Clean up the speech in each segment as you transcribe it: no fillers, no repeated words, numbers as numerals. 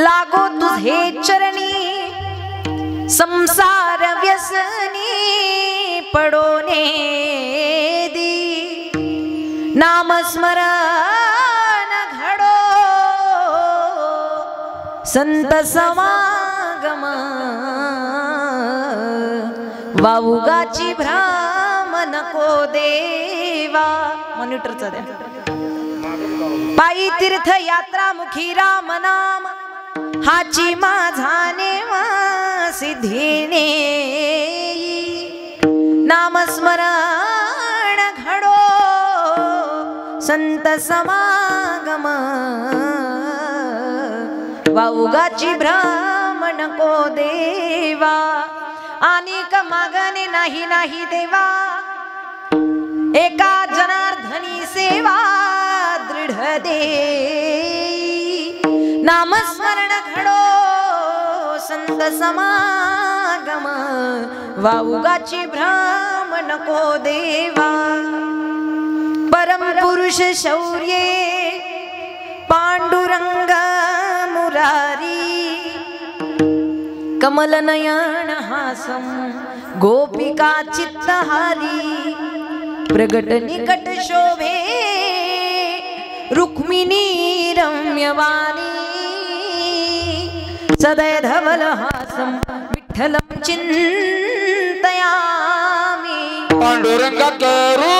लागो तुझे चरणी संसार व्यसनी पडोने दी नामस्मरण घडो संत समागम वावुगाची भ्राम नको देवा मॉनिटरचा द्या पायी तीर्थ यात्रा मुखी राम नाम हाची माझा नेवा सिद्धीने नामस्मरण घडो संत समागम वावुगाची भ्रम नको देवा अनेक मागणे नाही नाही देवा एका जनार्दनी सेवा दृढ दे नामस्मरण घडो संत समागम वावुगाची भ्रम नको देवा परम पुरुष शौर्ये पांडुरंग मुरारी कमल नयन हासम गोपिका चित्तहारी प्रगट निकट शोभे रुक्मिणी रम्यवाणी सदय धवल हासम विठ्ठलं चिंतयामि पांडुरंग करू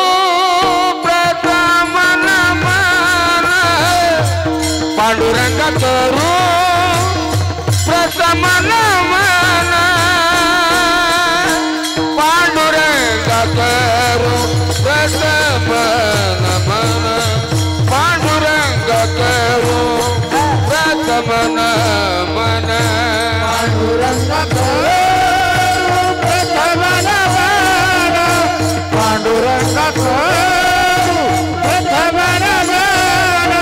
प्रथम नमन पांडुरंग करू प्रथम नमन पांडुरंग करू प्रथम नमन पांडुरंग करू प्रथम नमन पांडुरंग करू प्रथम नमन पांडुरंग करू प्रथम नमन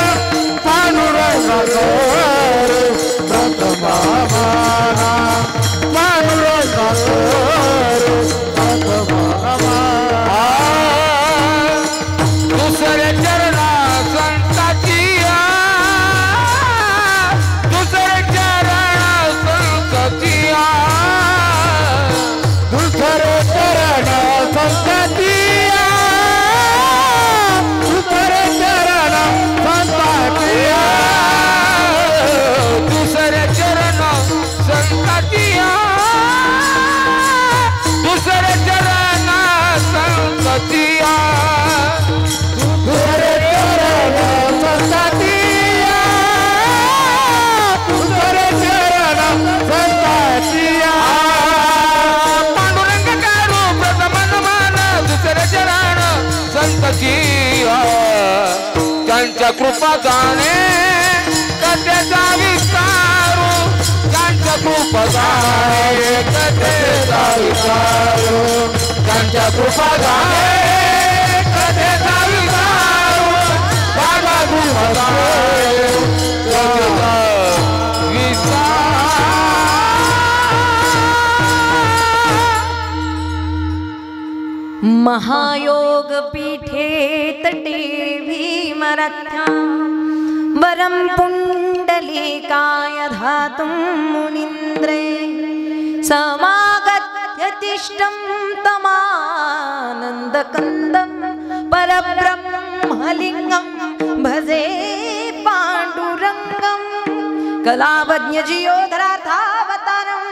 पांडुरंग करू प्रथम नमन पांडुरंग करू प्रथम नमन दुसरे चरणा संताची दुसरे चरणा संताची दुसरे चरणा संताची दुसरे चरणा संताची दुसरे चरणा संताची दुसरे चरणा संताची त्यांच्या कृपा जाणे कथेचा विस्तारू त्यांच्या कृपा जाणे कथेचा विस्तारू त्यांच्या कृपा जाणे कथेचा विस्तारू बाबा कृपा जाणे कथेचा महायोग पीठे तटे भीमरथ्या वरं पुण्डलीकाय धातुं मुनीन्द्रे समागत्य तिष्ठं तमानन्दकन्दं परब्रह्मलिङ्गं भजे पाण्डुरङ्गं कलावज्ञजियोधरार्थावतारं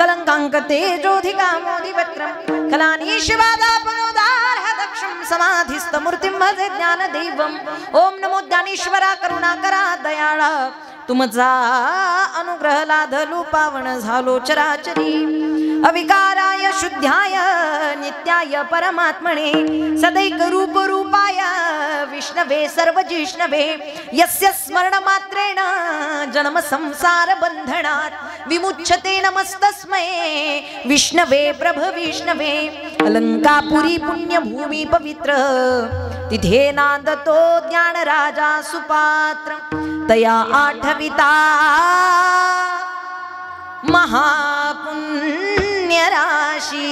कलङ्काङ्कतेजोधिकामोदिवक्त्रं कलानीशवादापनोदार्हदक्षं समाधिस्थमूर्तिं भजे ज्ञानदैवम् ओम नमो ज्ञानेश्वरा करुणाकरा दयाळा तुमचा अनुग्रह लाधलो पावन झालो चराचरी अविकाराय शुद्ध्याय नित्याय परमात्मने सदैक रूप रूपाय विष्णवे सर्वजिष्णवे यस्य स्मरण मात्रेण जन्म संसार बंधनात् विमुच्यते नमस्तस्मै विष्णवे प्रभ विष्णवे अलंकापुरी पुण्यभूमि पवित्र तिथे नांदतो ज्ञान राजा सुपात्र तया आठविता महापुण्य राशी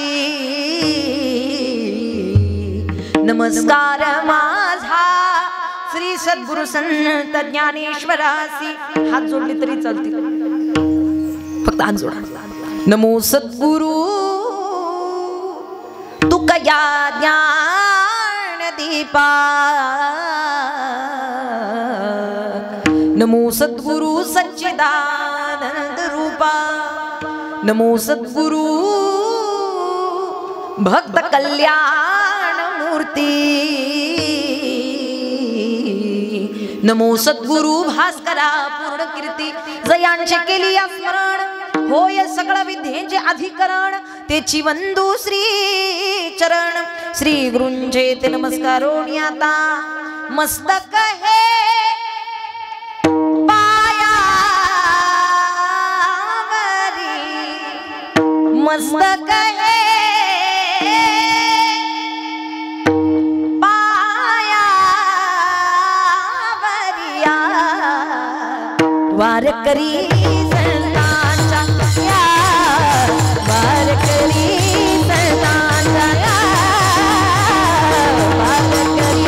नमस्कार माझा श्री सद्गुरु संत ज्ञानेश्वरासी. हात जोडले तरी चालतील, फक्त हात जोडा. नमो सद्गुरु तुकया ज्ञान दीपा. नमो सद्गुरु सच्चिदानंद रूपा. नमो सद्गुरु भक्त कल्याण मूर्ती. नमो सद्गुरु भास्करा पूर्ण कीर्ती. जयांचे केली स्मरण होय सगळ विद्येचे अधिकरण. तेची वंदू श्री चरण. श्री गुरूंचे ते नमस्कारोणी आता. मस्तक हे पायावरी. मस्तक हे पायावरिया. वारकरी संतांच्या वारकरी संतांच्या वारकरी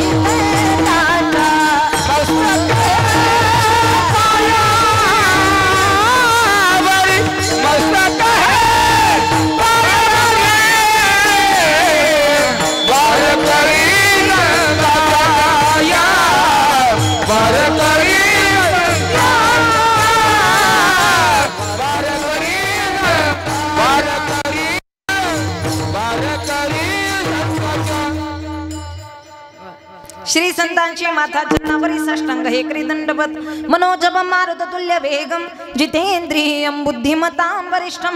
श्री संतांची माथा चरणावरी साष्टांग हे करी दंडवत. मनोजवं मारुततुल्य वेगं जितेंद्रियं बुद्धिमतां वरिष्ठं.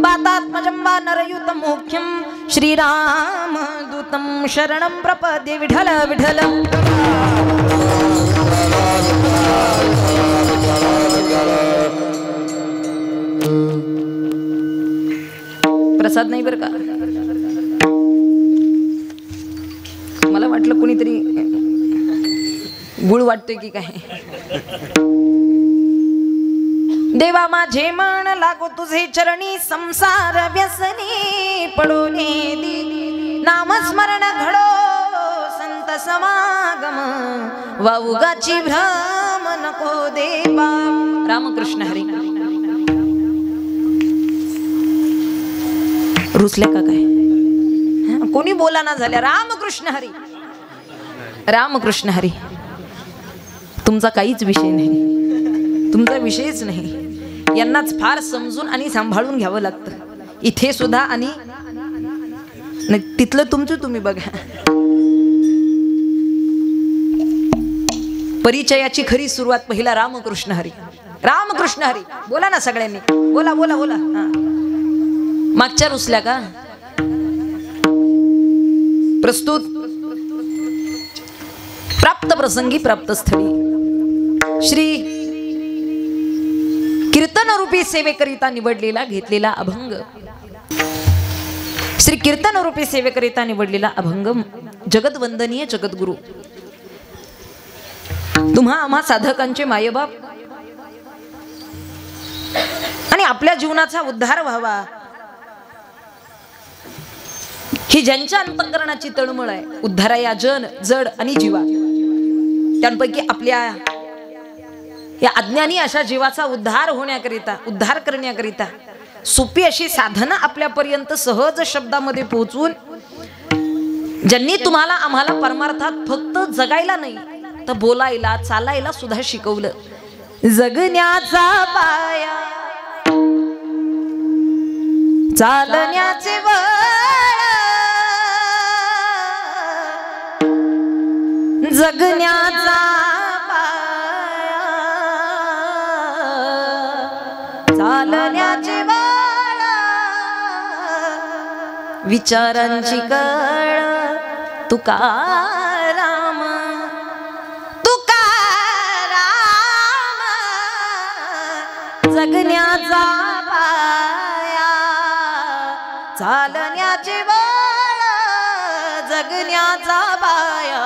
वातात्मजं वानरयुतं मुख्यं श्रीरामदूतं शरणं प्रपद्ये. विठ्ठल विठ्ठल. प्रसाद नाही बरं का, मला वाटलं कुणीतरी गुळ वाटतोय की काय. देवा माझे मन लागो तुझे चरणी. संसार व्यसनी पडोने दिली. नामस्मरण घडो संत समागम. वाउगाची भ्रम नको देवा. रामकृष्ण हरी. रुसले का काय, कोणी बोला ना झाल्या. रामकृष्ण हरी रामकृष्ण हरी. तुमचा काहीच विषय नाही, तुमचा विषयच नाही. यांनाच फार समजून आणि सांभाळून घ्यावं लागतं इथे सुद्धा. आणि तिथलं तुमचं तुम्ही बघा. परिचयाची खरी सुरुवात पहिला रामकृष्ण हरी. रामकृष्ण हरी बोला ना सगळ्यांनी. बोला बोला बोला. मागच्या रुसल्या का. प्रस्तुत प्राप्त प्रसंगी प्राप्त स्थळी श्री कीर्तन रूपी सेवेकरिता निवडलेला घेतलेला अभंग. श्री कीर्तन रूपी सेवेकरिता निवडलेला अभंग जगदवंदनीय जगद्गुरु. तुम्हा आम्हा साधकांचे मायबाप आणि आपल्या जीवनाचा उद्धार व्हावा ही ज्यांच्या अंतःकरणाची तळमळ आहे. उद्धाराया जन जड आणि जीवा. त्यांपैकी आपल्या या अज्ञानी अशा जीवाचा उद्धार होण्याकरिता, उद्धार करण्याकरिता सोपी अशी साधना आपल्यापर्यंत सहज शब्दामध्ये पोहोचून ज्यांनी तुम्हाला आम्हाला परमार्थात फक्त जगायला नाही तर बोलायला चालायला सुद्धा शिकवलं. जगण्याचा पाया चालण्याचे बळ. जगण्याचा पाया चालण्याचे बळ. विचारांची कळ. तुकाराम तुकाराम. जगण्याचा पाया चालण्याचे बळ. जगण्याचा पाया.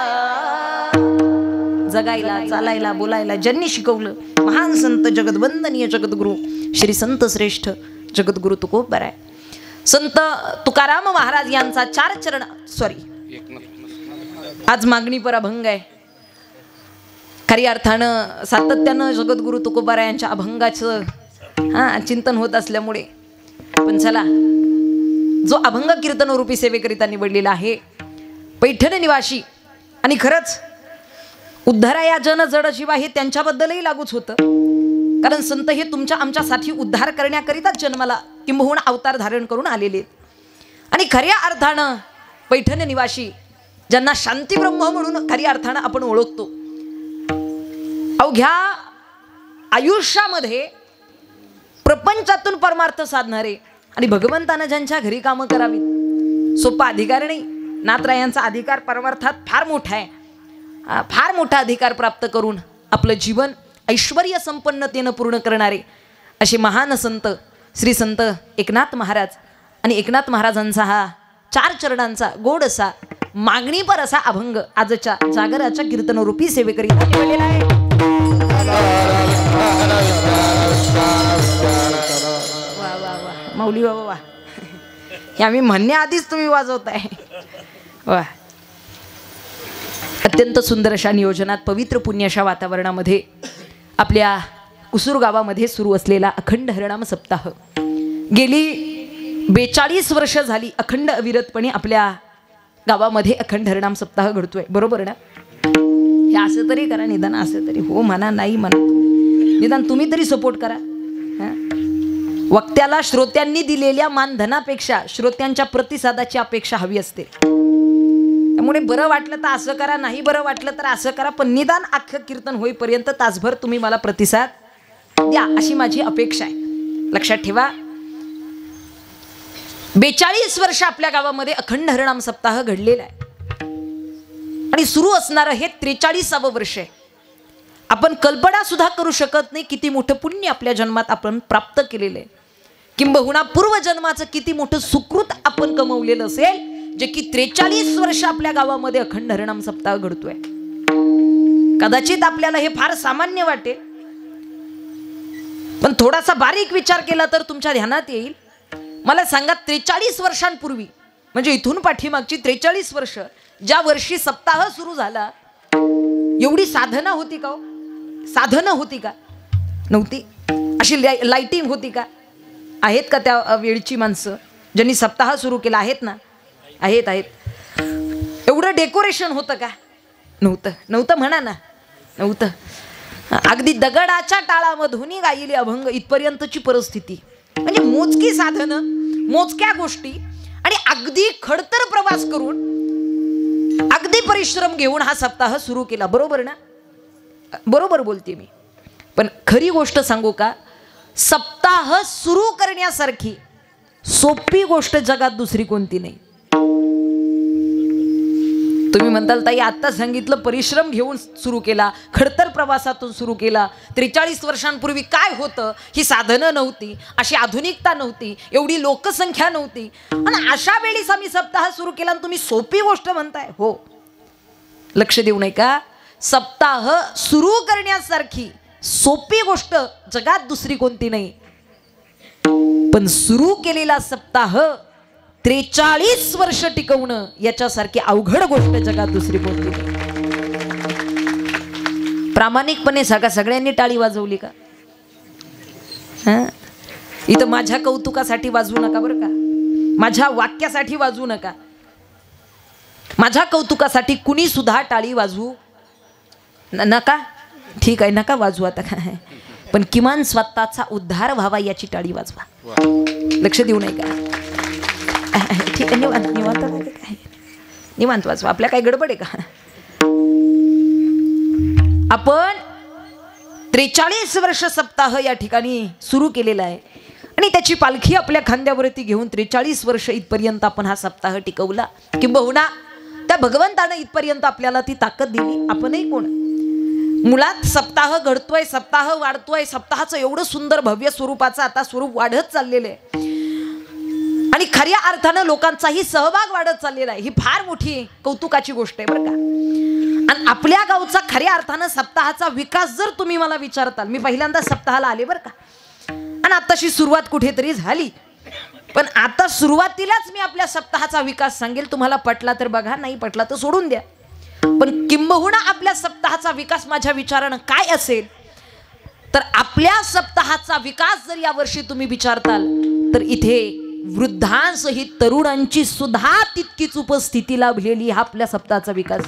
जगायला चालायला बोलायला ज्यांनी शिकवलं महान संत जगदवंदनीय जगद्गुरु श्री संत श्रेष्ठ जगद्गुरु तुकोबराय संत तुकाराम महाराज यांचा 4 चरण आज मागणी पर अभंग आहे. खऱ्या अर्थानं सातत्यानं जगद्गुरु तुकोबारायांच्या अभंगाचं चिंतन होत असल्यामुळे, पण चला, जो अभंग कीर्तन रूपी सेवेकरिता निवडलेला आहे पैठण निवासी, आणि खरंच उद्धारा या जन जड जीवा हे त्यांच्याबद्दलही लागूच होतं, कारण संत हे तुमच्या आमच्यासाठी उद्धार करण्याकरिताच जन्माला किंबहुना अवतार धारण करून आलेले. आणि खऱ्या अर्थानं पैठण निवासी ज्यांना शांतीब्रह्म म्हणून खऱ्या अर्थानं आपण ओळखतो, अवघ्या आयुष्यामध्ये प्रपंचातून परमार्थ साधणारे आणि भगवंतानं ज्यांच्या घरी कामं करावीत, सोपा अधिकार नाही. नाथरायांचा अधिकार परमार्थात फार मोठा आहे. फार मोठा अधिकार प्राप्त करून आपलं जीवन ऐश्वर्य संपन्नतेनं पूर्ण करणारे असे महान संत श्री संत एकनाथ महाराज. आणि एकनाथ महाराजांचा हा 4 चरणांचा गोड असा मागणीपर असा अभंग आजच्या जागराच्या कीर्तनरूपी सेवेकरिता निवडलेला आहे. वा वा वा माऊली बाबा वा, हे आम्ही म्हणण्याआधीच तुम्ही वाजवताय. वा, अत्यंत सुंदर अशा नियोजनात पवित्र पुण्य अशा वातावरणामध्ये आपल्या कुसूर गावामध्ये सुरू असलेला अखंड हरिनाम सप्ताह गेली 42 वर्ष झाली अखंड अविरतपणे आपल्या गावामध्ये अखंड हरिनाम सप्ताह घडतोय. बरोबर ना? हे असं तरी करा, निदान असं तरी हो म्हणा, नाही म्हणा, निदान तुम्ही तरी सपोर्ट करा. वक्त्याला श्रोत्यांनी दिलेल्या मानधनापेक्षा श्रोत्यांच्या प्रतिसादाची अपेक्षा हवी असते. त्यामुळे बरं वाटलं तर असं करा, नाही बरं वाटलं तर असं करा, पण निदान अख्खं कीर्तन होईपर्यंत तासभर तुम्ही मला प्रतिसाद द्या अशी माझी अपेक्षा आहे. लक्षात ठेवा, 42 वर्ष आपल्या गावामध्ये अखंड हरिनाम सप्ताह घडलेला आहे आणि सुरू असणारं हे 43वे वर्ष आहे. आपण कल्पना सुद्धा करू शकत नाही किती मोठं पुण्य आपल्या जन्मात आपण प्राप्त केलेलं आहे, किंबहुना पूर्वजन्माचं किती मोठं सुकृत आपण कमवलेलं असेल, जे की 43 वर्ष आपल्या गावामध्ये अखंड हरिनाम सप्ताह घडतोय. कदाचित आपल्याला हे फार सामान्य वाटेल, पण थोडासा बारीक विचार केला तर तुमच्या ध्यानात येईल. मला सांगा, 43 वर्षांपूर्वी म्हणजे इथून पाठीमागची 43 वर्ष, ज्या वर्षी सप्ताह सुरू झाला, एवढी साधना होती का? साधना होती का? नव्हती. अशी लाइटिंग होती का? आहेत का त्या वेळची माणसं ज्यांनी सप्ताह सुरू केला? आहेत ना? आहेत आहेत. एवढं डेकोरेशन होतं का? नव्हतं. नव्हतं म्हणा ना, नव्हतं. अगदी दगडाच्या टाळामधून गायिले अभंग इथपर्यंतची परिस्थिती, म्हणजे मोजकी साधनं, मोजक्या गोष्टी आणि अगदी खडतर प्रवास करून अगदी परिश्रम घेऊन हा सप्ताह सुरू केला. बरोबर ना? बरोबर बोलते मी. पण खरी गोष्ट सांगू का, सप्ताह सुरू करण्यासारखी सोपी गोष्ट जगात दुसरी कोणती नाही. तुम्ही म्हणताल ताई आता सांगितलं परिश्रम घेऊन सुरू केला, खडतर प्रवासातून सुरू केला. 43 वर्षांपूर्वी काय होतं? ही साधनं नव्हती, अशी आधुनिकता नव्हती, एवढी लोकसंख्या नव्हती, आणि अशा वेळीच आम्ही सप्ताह सुरू केला आणि तुम्ही सोपी गोष्ट म्हणताय. हो, लक्ष देऊ नये का? सप्ताह सुरू करण्यासारखी सोपी गोष्ट जगात दुसरी कोणती नाही. पण सुरू केलेला सप्ताह 43 वर्ष टिकवणं याच्यासारखी अवघड गोष्ट जगात दुसरी कोणती नाही. प्रामाणिकपणे सांगा, सगळ्यांनी टाळी वाजवली का? इथं माझ्या कौतुकासाठी वाजवू नका बरं का, माझ्या वाक्यासाठी वाजवू नका. माझ्या कौतुकासाठी कुणी सुद्धा टाळी वाजवू नका. ठीक आहे, नका वाजवू आता काय, पण किमान स्वतःचा उद्धार व्हावा याची टाळी वाजवा. लक्ष देऊ नये का? ठीक आहे, निवांत निवांत निवांत वाजवा. आपल्या काय गडबड आहे का? आपण 43 वर्ष सप्ताह या ठिकाणी सुरू केलेला आहे आणि त्याची पालखी आपल्या खांद्यावरती घेऊन 43 वर्ष इथपर्यंत आपण हा सप्ताह टिकवला. किंबहुना त्या भगवंतानं इथपर्यंत आपल्याला ती ताकद दिली. आपणही कोण? मुळात सप्ताह घडतोय, सप्ताह वाढतोय, सप्ताहाचं एवढं सुंदर भव्य स्वरूपाचं आता स्वरूप वाढत चाललेलं आहे आणि खऱ्या अर्थानं लोकांचाही सहभाग वाढत चाललेला आहे. ही फार मोठी कौतुकाची गोष्ट आहे बरं का. आणि आपल्या गावचा खऱ्या अर्थानं सप्ताहाचा विकास जर तुम्ही मला विचारताल, मी पहिल्यांदा सप्ताहाला आले बरं का, आणि आताशी सुरुवात कुठेतरी झाली, पण आता सुरुवातीलाच मी आपल्या सप्ताहाचा विकास सांगेल. तुम्हाला पटला तर बघा, नाही पटला तर सोडून द्या. पण किंबहुना आपल्या सप्ताहाचा विकास माझ्या विचारानं काय असेल तर आपल्या सप्ताहाचा विकास जर या वर्षी तुम्ही विचारताल तर इथे वृद्धांसहित तरुणांची सुद्धा तितकीच उपस्थिती लाभलेली हा आपल्या सप्ताहाचा विकास.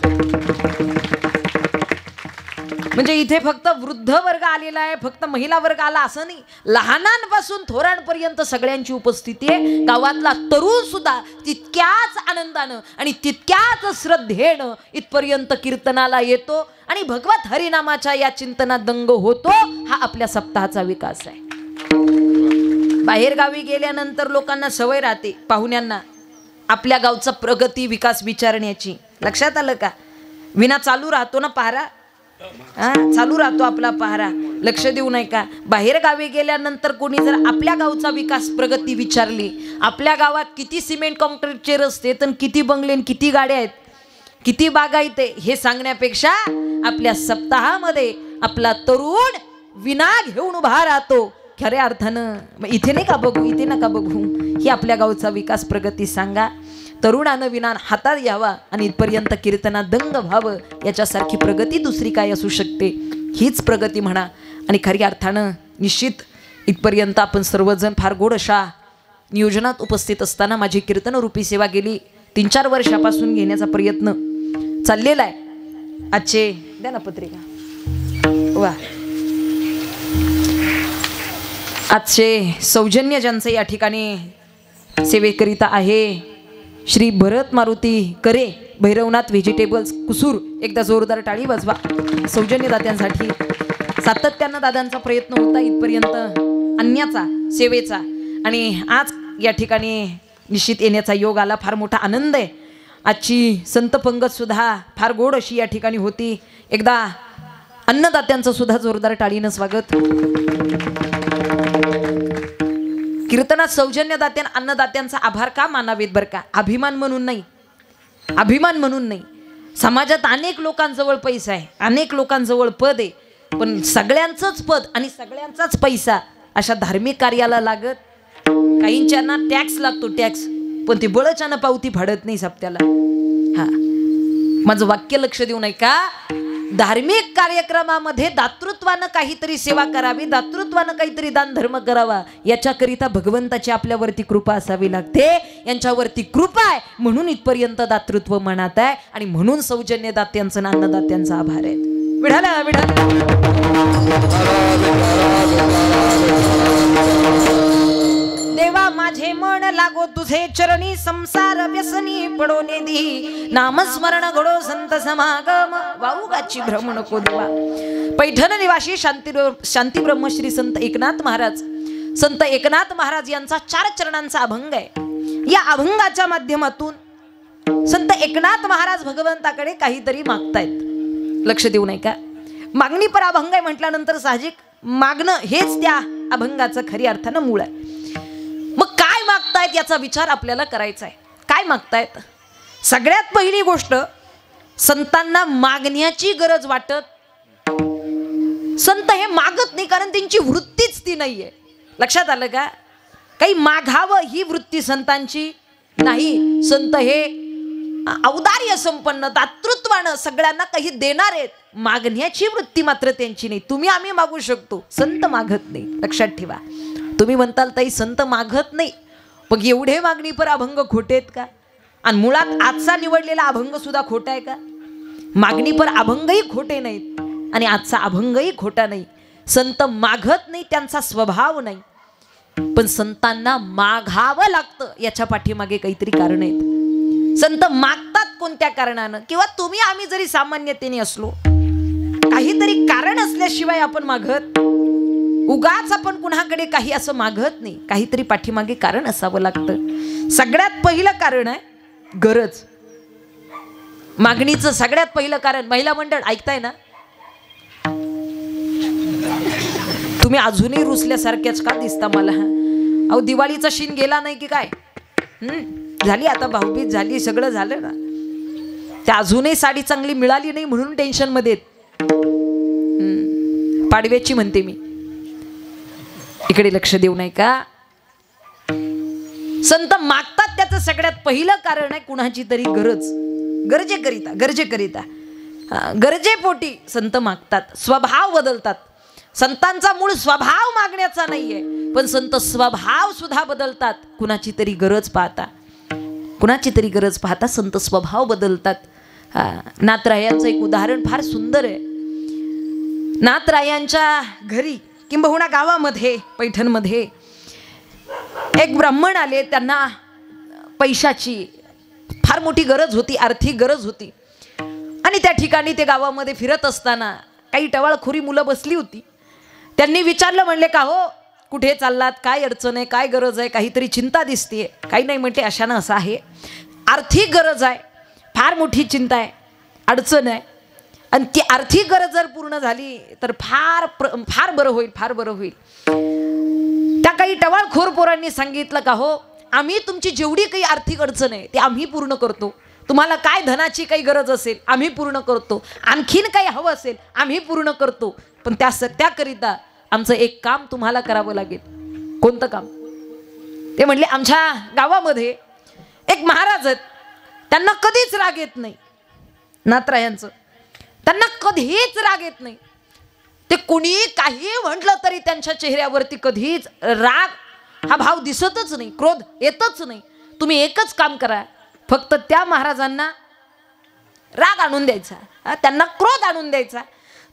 म्हणजे इथे फक्त वृद्ध वर्ग आलेला आहे, फक्त महिला वर्ग आला असं नाही, लहानांपासून थोरांपर्यंत सगळ्यांची उपस्थिती आहे. गावातला तरुण सुद्धा तितक्याच आनंदानं आणि तितक्याच श्रद्धेनं इथपर्यंत कीर्तनाला येतो आणि भगवत हरिनामाच्या या चिंतनात दंग होतो. हा आपल्या सप्ताहाचा विकास आहे. बाहेर गावी गेल्यानंतर लोकांना सवय राहते, पाहुण्यांना आपल्या गावचा प्रगती विकास विचारण्याची. लक्षात आलं का? विना चालू राहतो ना पहारा, चालू राहतो आपला पहारा. लक्ष देऊ नाही का? बाहेर गावी गेल्यानंतर कोणी जर आपल्या गावचा विकास प्रगती विचारली, आपल्या गावात किती सिमेंट कॉन्क्रीटचे रस्ते तर किती बंगले किती गाड्या आहेत, किती बागायते, हे सांगण्यापेक्षा आपल्या सप्ताहामध्ये आपला तरुण विना घेऊन उभा राहतो. खऱ्या अर्थानं इथे नाही का बघू, इथे नका बघू, ही आपल्या गावचा विकास प्रगती सांगा. तरुणानं विना हातात यावा आणि इथपर्यंत कीर्तना दंग व्हावं. याच्यासारखी प्रगती दुसरी काय असू शकते? हीच प्रगती म्हणा. आणि खऱ्या अर्थानं निश्चित इथपर्यंत आपण सर्वजण फार गोड अशा नियोजनात उपस्थित असताना माझी कीर्तनरूपी सेवा गेली 3-4 वर्षापासून घेण्याचा प्रयत्न चाललेला आहे. आजचे द्या ना पत्रिका. वा, आजचे सौजन्य ज्यांचं या ठिकाणी सेवेकरिता आहे श्री भरत मारुती करे, भैरवनाथ व्हेजिटेबल्स कुसूर. एकदा जोरदार टाळी वाजवा सौजन्य दात्यांसाठी. सातत्यानं दादांचा प्रयत्न होता इथपर्यंत आणण्याचा सेवेचा आणि आज या ठिकाणी निश्चित येण्याचा योग आला. फार मोठा आनंद आहे. आजची संत पंगत सुद्धा फार गोड अशी या ठिकाणी होती. एकदा अन्नदात्यांचं सुद्धा जोरदार टाळीनं स्वागत. कीर्तनात सौजन्य दात्यां अन्नदात्यांचा आभार का मानावेत बरं का? अभिमान म्हणून नाही, अभिमान म्हणून नाही. समाजात अनेक लोकांजवळ पैसा आहे, अनेक लोकांजवळ पद आहे, पण सगळ्यांचंच पद आणि सगळ्यांचाच पैसा अशा धार्मिक कार्याला लागत. काहींच्यांना टॅक्स लागतो, टॅक्स, पण ती बळच्यानं पावती फाडत नाही सप्त्याला. हा, माझं वाक्य लक्ष देऊ नये का? धार्मिक कार्यक्रमामध्ये दातृत्वानं काहीतरी सेवा करावी, दातृत्वानं काहीतरी दान धर्म करावा, याच्याकरिता भगवंताची आपल्यावरती कृपा असावी लागते. यांच्यावरती कृपा आहे म्हणून इथपर्यंत दातृत्व मनात आहे आणि म्हणून सौजन्य दात्यांचं अन्नदात्यांचा आभार आहे. विढाला विढाला देवा माझे मन लागो तुझे चरणी, संसार व्यसनी पडो नेदी, नामस्मरण घडो संत समागम, वाऊगाची भ्रमण को देवा. पैठण निवासी शांती ब्रह्मश्री संत एकनाथ महाराज, संत एकनाथ महाराज यांचा 4 चरणांचा अभंग आहे. या अभंगाच्या माध्यमातून संत एकनाथ महाराज भगवंताकडे काहीतरी मागतायत. लक्ष देऊ नाही का? मागणी पर अभंग आहे म्हटल्यानंतर साहजिक मागणं हेच त्या अभंगाचं खरी अर्थानं मूळ आहे. मग काय मागतायत याचा विचार आपल्याला करायचा आहे. काय मागतायत? सगळ्यात पहिली गोष्ट, संतांना मागण्याची गरज वाटत. संत हे मागत नाही कारण त्यांची वृत्तीच ती नाहीये. लक्षात आलं का? काही मागावं ही वृत्ती संतांची नाही. संत हे औदार्य संपन्न, दातृत्वानं सगळ्यांना काही देणार आहेत. मागण्याची वृत्ती मात्र त्यांची नाही. तुम्ही आम्ही मागू शकतो, संत मागत नाही. लक्षात ठेवा. तुम्ही म्हणताल ताई संत मागत नाही, पण एवढे मागणी पर अभंग खोटे आहेत का? आणि मुळात आजचा निवडलेला अभंग सुद्धा खोटा आहे का? मागणी पर अभंगही खोटे नाहीत आणि आजचा अभंगही खोटा नाही. संत मागत नाही, त्यांचा स्वभाव नाही, पण संतांना मागावं लागतं. याच्या पाठीमागे काहीतरी कारण आहेत. संत मागतात कोणत्या कारणानं? किंवा तुम्ही आम्ही जरी सामान्यतेने असलो, काहीतरी कारण असल्याशिवाय आपण मागत, उगाच आपण कुणाकडे काही असं मागत नाही. काहीतरी पाठीमागे कारण असावं लागतं. सगळ्यात पहिलं कारण आहे गरज. मागणीचं सगळ्यात पहिलं कारण, महिला मंडळ ऐकताय ना? तुम्ही अजूनही रुसल्यासारख्याच का दिसता मला? अहो दिवाळीचा शीन गेला नाही की काय? झाली आता भाऊबीज झाली, सगळं झालं ना. त्या अजूनही साडी चांगली मिळाली नाही म्हणून टेन्शन मध्ये. पाडव्याची म्हणते मी. इकडे लक्ष देऊ नाही का? संत मागतात त्याचं सगळ्यात पहिलं कारण आहे कुणाची तरी गरज. गरजेकरिता गरजेपोटी संत मागतात, स्वभाव बदलतात. संतांचा मूळ स्वभाव मागण्याचा नाहीये, पण संत स्वभाव सुद्धा बदलतात. कुणाची तरी गरज पाहता संत स्वभाव बदलतात. नाथरायांचं एक उदाहरण फार सुंदर आहे. नाथरायांच्या घरी किंबहुना गावामध्ये पैठणमध्ये एक ब्राह्मण आले. त्यांना पैशाची फार मोठी गरज होती, आर्थिक गरज होती. आणि त्या ठिकाणी ते गावामध्ये फिरत असताना काही टवाळखोरी मुलं बसली होती. त्यांनी विचारलं, म्हणले का हो, कुठे चाललात, काय अडचण आहे, काय गरज आहे, काहीतरी चिंता दिसते. काही नाही म्हटले, अशानं असं आहे, आर्थिक गरज आहे, फार मोठी चिंता आहे, अडचण आहे. आणि ती आर्थिक गरज जर पूर्ण झाली तर फार बरं होईल. त्या काही टवाळखोर पोरांनी सांगितलं का हो, आम्ही तुमची जेवढी काही आर्थिक अडचण आहे ती आम्ही पूर्ण करतो. तुम्हाला काय धनाची काही गरज असेल आम्ही पूर्ण करतो, आणखीन काही हवं असेल आम्ही पूर्ण करतो. पण त्याकरिता आमचं एक काम तुम्हाला करावं लागेल. कोणतं काम? ते म्हणले, आमच्या गावामध्ये एक महाराज आहेत, त्यांना कधीच राग येत नाही. नाथरायांचं त्यांना कधीच राग येत नाही. ते कोणी काही म्हटलं तरी त्यांच्या चेहऱ्यावरती कधीच राग हा भाव दिसतच नाही, क्रोध येतच नाही. तुम्ही एकच काम करा, फक्त त्या महाराजांना राग आणून द्यायचा, त्यांना क्रोध आणून द्यायचा.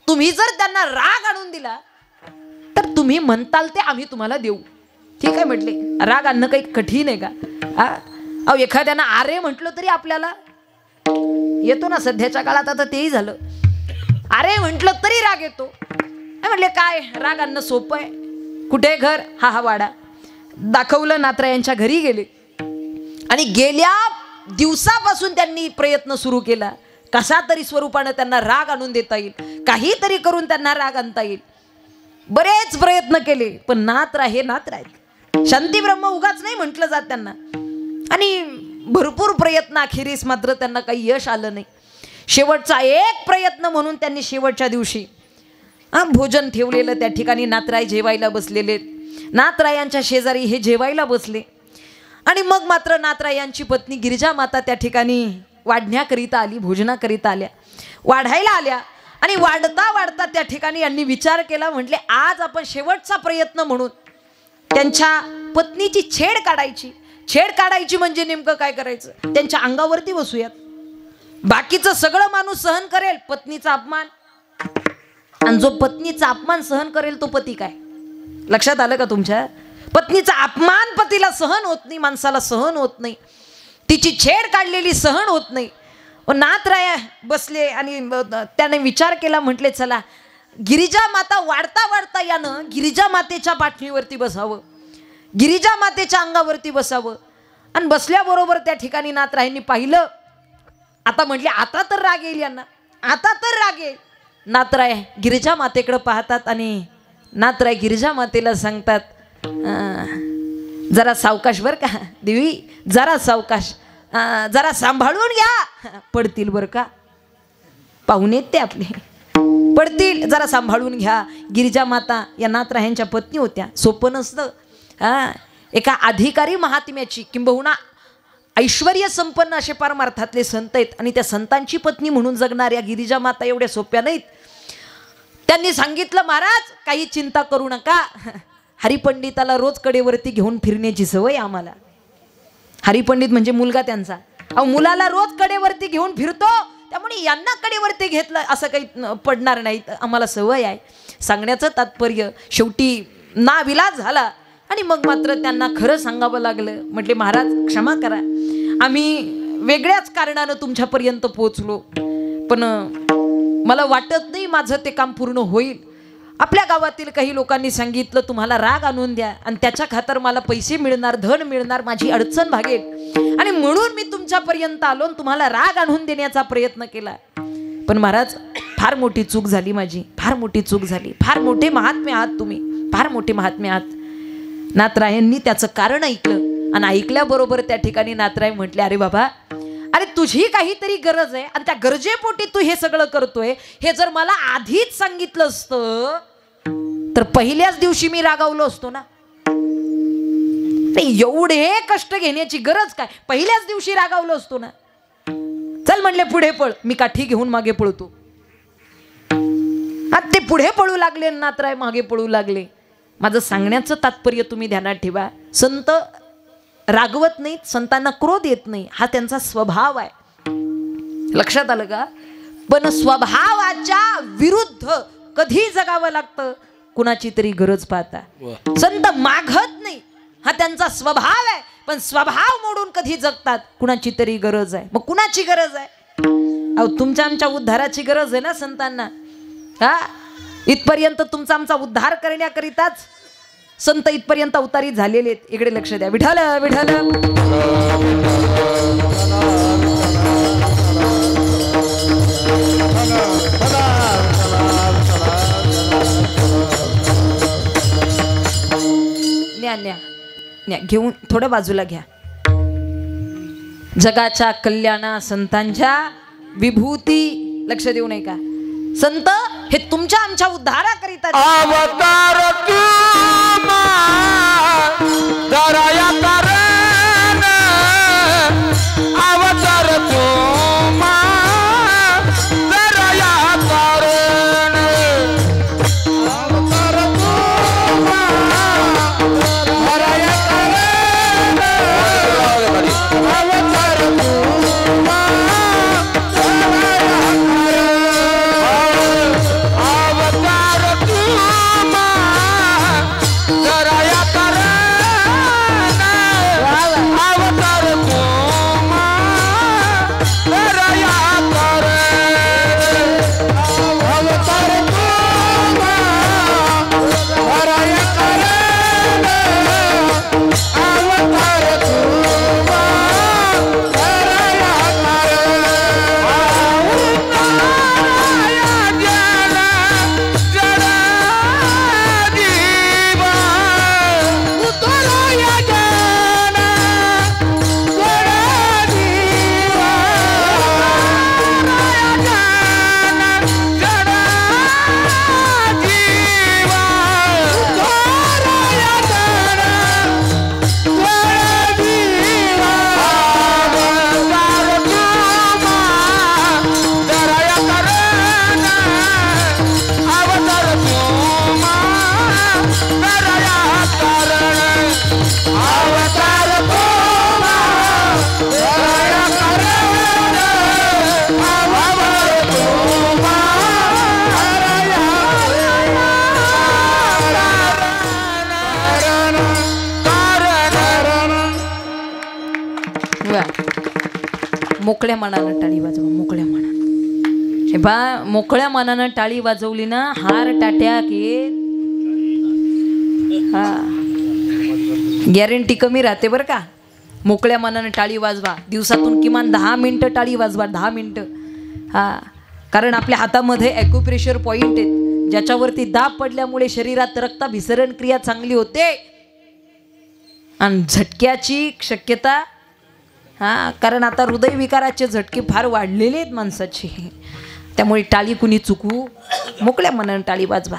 तुम्ही जर त्यांना राग आणून दिला तर तुम्ही म्हणताल ते आम्ही तुम्हाला देऊ. ठीक आहे म्हटले, राग आणणं काही कठीण आहे का? अहो एखाद्यानं आरे म्हटलं तरी आपल्याला येतो ना. सध्याच्या काळात आता तेही झालं, अरे म्हटलं तरी राग येतो. म्हटले काय राग आणणं सोपं आहे. कुठे घर? हा वाडा. दाखवलं. नाथरायांच्या घरी गेले आणि गेल्या दिवसापासून त्यांनी प्रयत्न सुरू केला, कसा तरी स्वरूपानं त्यांना राग आणून देता येईल, काहीतरी करून त्यांना राग आणता येईल. बरेच प्रयत्न केले, पण नाथराय हे नाथराय, शांती ब्रह्म उगाच नाही म्हटलं जात त्यांना. आणि भरपूर प्रयत्न अखेरीस मात्र त्यांना काही यश आलं नाही. शेवटचा एक प्रयत्न म्हणून त्यांनी शेवटच्या दिवशी भोजन ठेवलेलं. त्या ठिकाणी नाथराय जेवायला बसलेले. नाथरायांच्या शेजारी हे जेवायला बसले. आणि मग मात्र नाथरायांची पत्नी गिरिजा माता त्या ठिकाणी वाढण्याकरिता आली, भोजनाकरिता आल्या, वाढायला आल्या. आणि वाढता वाढता त्या ठिकाणी यांनी विचार केला, म्हटले आज आपण शेवटचा प्रयत्न म्हणून त्यांच्या पत्नीची छेड काढायची म्हणजे नेमकं काय करायचं, त्यांच्या अंगावरती बसूयात. बाकीचं सगळं माणूस सहन करेल पत्नीचा अपमान, आणि जो पत्नीचा अपमान सहन करेल तो पती काय? लक्षात आलं का तुमच्या? पत्नीचा अपमान पतीला सहन होत नाही, माणसाला सहन होत नाही. तिची छेड काढलेली सहन होत नाही. नाथराय बसले आणि त्याने विचार केला, म्हटले चला गिरिजा माता वाढता वाढता यानं गिरिजा मातेच्या पाठीवरती बसावं, गिरिजा मातेच्या अंगावरती बसावं. आणि बसल्याबरोबर त्या ठिकाणी नाथरायांनी पाहिलं. आता म्हटले आता तर राग येईल यांना, आता तर राग येईल. नाथराय गिरिजा मातेकडे पाहतात आणि नाथराय गिरिजा मातेला सांगतात, जरा सावकाश बर का देवी, जरा सावकाश, जरा सांभाळून घ्या, पडतील बर का. पाहुणे ते आपले पडतील, जरा सांभाळून घ्या. गिरिजा माता या नाथरायांच्या पत्नी होत्या. सोपं नसतं. एका अधिकारी महात्म्याची किंबहुना ऐश्वर्य संपन्न असे परमार्थातले संत आहेत, आणि त्या संतांची पत्नी म्हणून जगणाऱ्या गिरिजा माता एवढ्या सोप्या नाहीत. त्यांनी सांगितलं, महाराज काही चिंता करू नका, हरिपंडिताला रोज कडेवरती घेऊन फिरण्याची सवय आम्हाला. हरिपंडित म्हणजे मुलगा त्यांचा. अहो मुलाला रोज कडेवरती घेऊन फिरतो, त्यामुळे यांना कडेवरती घेतलं असं काही पडणार नाही, आम्हाला सवय आहे. सांगण्याचं तात्पर्य शेवटी नाविलाज झाला. आणि मग मात्र त्यांना खरं सांगावं लागलं. म्हटले महाराज क्षमा करा, आम्ही वेगळ्याच कारणानं तुमच्यापर्यंत पोहोचलो, पण मला वाटत नाही माझं ते काम पूर्ण होईल. आपल्या गावातील काही लोकांनी सांगितलं तुम्हाला राग आणून द्या आणि त्याच्या खातर मला पैसे मिळणार, धन मिळणार, माझी अडचण भागेल, आणि म्हणून मी तुमच्यापर्यंत आलो आणि तुम्हाला राग आणून देण्याचा प्रयत्न केला. पण महाराज फार मोठी चूक झाली माझी, फार मोठी चूक झाली. फार मोठे महात्मे आहात तुम्ही, फार मोठे महात्मे आहात. नाथरायांनी त्याचं कारण ऐकलं आणि ऐकल्याबरोबर त्या ठिकाणी नाथराय म्हटले, अरे बाबा, अरे तुझी काहीतरी गरज आहे आणि त्या गरजेपोटी तू हे सगळं करतोय. हे जर मला आधीच सांगितलं असतं तर पहिल्याच दिवशी मी रागावलो असतो ना. एवढे कष्ट घेण्याची गरज काय, पहिल्याच दिवशी रागावलो असतो ना. चल म्हणले पुढे पळ, मी काठी घेऊन मागे पळतो. मग ते पुढे पळू लागले, नाथराय मागे पळू लागले. माझं सांगण्याचं तात्पर्य तुम्ही ध्यानात ठेवा. संत रागवत नाहीत, संतांना क्रोध येत नाही, हा त्यांचा स्वभाव आहे. लक्षात आलं का? पण स्वभावाच्या विरुद्ध कधी जगावं लागतं, कुणाची तरी गरज पाहता. संत मागत नाही, हा त्यांचा स्वभाव आहे. पण स्वभाव मोडून कधी जगतात, कुणाची तरी गरज आहे. मग कुणाची गरज आहे? अहो तुमच्या आमच्या उद्धाराची गरज आहे ना संतांना. हा, इथपर्यंत तुमचा आमचा उद्धार करण्याकरिताच संत इथपर्यंत अवतारी झालेले आहेत. इकडे लक्ष द्या. विठ्ठल विठ्ठल न्या घेऊन थोडं बाजूला घ्या. जगाच्या कल्याणा संतांच्या विभूती लक्ष देऊ नये का? संत हे तुमच्या आमच्या उद्धाराकरिता अवतार तुम्हा दराया कारण, अवतार तुम्हा दराया कारण, अवतार तुम्हा दराया कारण, अवतार तुम्हा मोकळ्या मनानं टाळी वाजवा. मोकळ्या मनानं हे बा, मोकळ्या मनानं टाळी वाजवली ना, हार टाट्या की हा गॅरंटी कमी राहते बरं का. मोकळ्या मनानं टाळी वाजवा. दिवसातून किमान 10 मिनिटं टाळी वाजवा. 10 मिनिटं. हा, कारण आपल्या हातामध्ये ॲक्युप्रेशर पॉइंट आहेत, ज्याच्यावरती दाब पडल्यामुळे शरीरात रक्ताभिसरण क्रिया चांगली होते आणि झटक्याची शक्यता, हा, कारण आता हृदयविकाराचे झटके फार वाढलेले आहेत माणसाचे. त्यामुळे टाळी कुणी चुकवू, मोकळ्या मनानं टाळी वाजवा.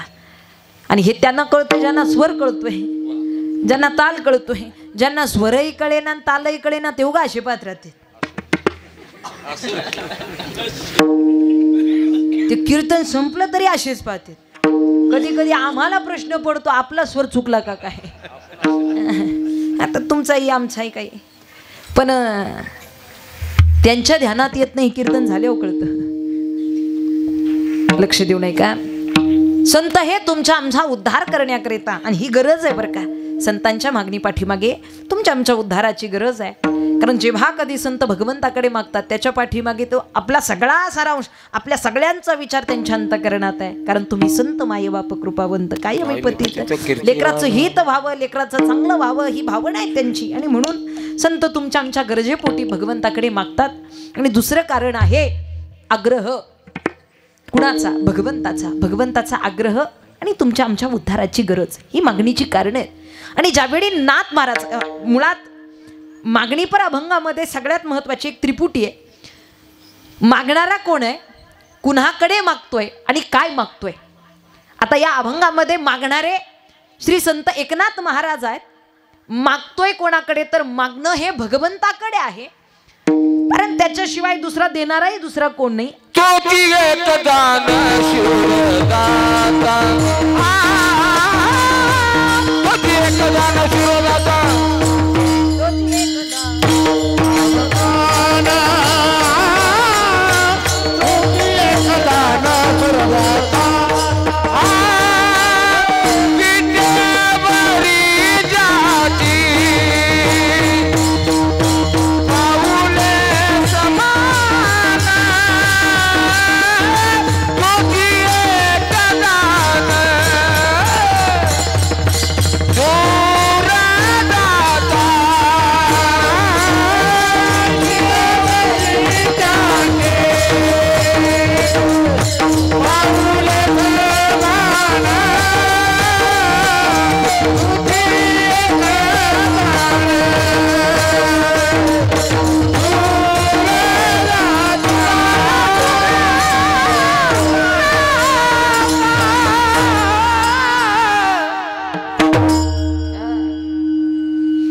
आणि हे त्यांना कळतं ज्यांना स्वर कळतोय, ज्यांना ताल कळतोय. ज्यांना स्वरही कळेना तालही कळेना तेवढा असे पात्र राहते. ते कीर्तन संपलं तरी असेच पाहते. कधी कधी आम्हाला प्रश्न पडतो, आपला स्वर चुकला का काय. आता तुमचाही आमचाही काही, पण त्यांच्या ध्यानात येत नाही. कीर्तन झाल्यावर कळतं. लक्ष देऊ नये का? संत हे तुमच्या आमचा उद्धार करण्याकरिता, आणि ही गरज आहे बरं का. संतांच्या मागणी पाठीमागे तुमच्या आमच्या उद्धाराची गरज आहे. कारण जेव्हा कधी संत भगवंताकडे मागतात, त्याच्या पाठीमागे तो आपला सगळा सारांश, आपल्या सगळ्यांचा विचार त्यांच्या अंतःकरणात आहे. कारण तुम्ही संत माये बाप कृपावंत कायमी पतीत, लेकराचं हित व्हावं, लेकराचं चांगलं व्हावं ही भावना आहे त्यांची. आणि म्हणून संत तुमच्या आमच्या गरजेपोटी भगवंताकडे मागतात. आणि दुसरं कारण आहे आग्रह. कुणाचा? भगवंताचा. भगवंताचा आग्रह आणि तुमच्या आमच्या उद्धाराची गरज, ही मागणीची कारण आहेत. आणि ज्यावेळी नाथ महाराज, मुळात मागणीपर अभंगामध्ये सगळ्यात महत्त्वाची एक त्रिपुटी आहे. मागणारा कोण आहे, कुणाकडे मागतोय आणि काय मागतोय. आता या अभंगामध्ये मागणारे श्री संत एकनाथ महाराज आहेत. मागतोय कोणाकडे, तर मागणं हे भगवंताकडे आहे. कारण त्याच्याशिवाय दुसरा देणाराही दुसरा कोण नाही. तोची एक दान शिवदाता तोची एक दान शिवदाता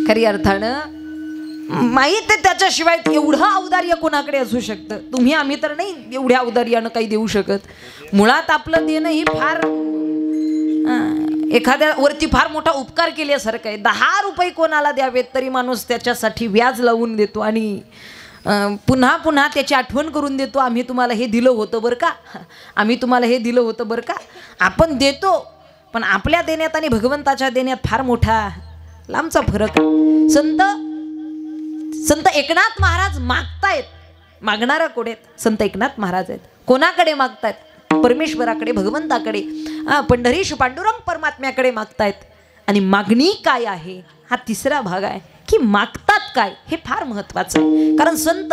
खरी अर्थानं माहित आहे त्याच्याशिवाय एवढं औदार्य कोणाकडे असू शकतं. तुम्ही आम्ही तर नाही एवढ्या औदार्यानं काही देऊ शकत. मुळात आपलं देणं ही फार एखाद्या वरती फार मोठा उपकार केल्यासारखं आहे. 10 रुपये कोणाला द्यावेत तरी माणूस त्याच्यासाठी व्याज लावून देतो आणि पुन्हा पुन्हा त्याची आठवण करून देतो. आम्ही तुम्हाला हे दिलं होतं बरं का, आम्ही तुम्हाला हे दिलं होतं बरं का. आपण देतो पण आपल्या देण्यात आणि भगवंताच्या देण्यात फार मोठा लांबचा फरक आहे. संत एकनाथ महाराज मागतायत, मागणारा कोण आहेत? संत एकनाथ महाराज आहेत. कोणाकडे मागतायत? परमेश्वराकडे, भगवंताकडे, पंढरीश पांडुरंग परमात्म्याकडे मागतायत. आणि मागणी काय आहे हा तिसरा भाग आहे की मागतात काय हे फार महत्वाचं आहे. कारण संत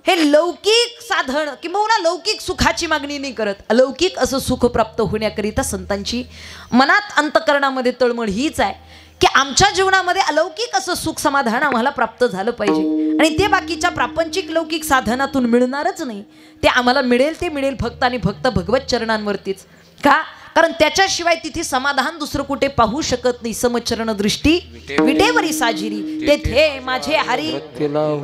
हे लौकिक साधन किंवा लौकिक सुखाची मागणी नाही करत. अलौकिक असं सुख प्राप्त होण्याकरिता संतांची मनात अंतकरणामध्ये तळमळ हीच आहे की आमच्या जीवनामध्ये अलौकिक असं सुख समाधान आम्हाला प्राप्त झालं पाहिजे. आणि ते बाकीच्या प्रापंचिक लौकिक साधनातून मिळणारच नाही. ते आम्हाला मिळेल ते मिळेल फक्त आणि फक्त भगवत चरणांवरतीच. का? कारण त्याच्याशिवाय तिथे समाधान दुसरं कुठे पाहू शकत नाही. समचरण दृष्टी विटेवरी साजिरी तेथे माझे हरी.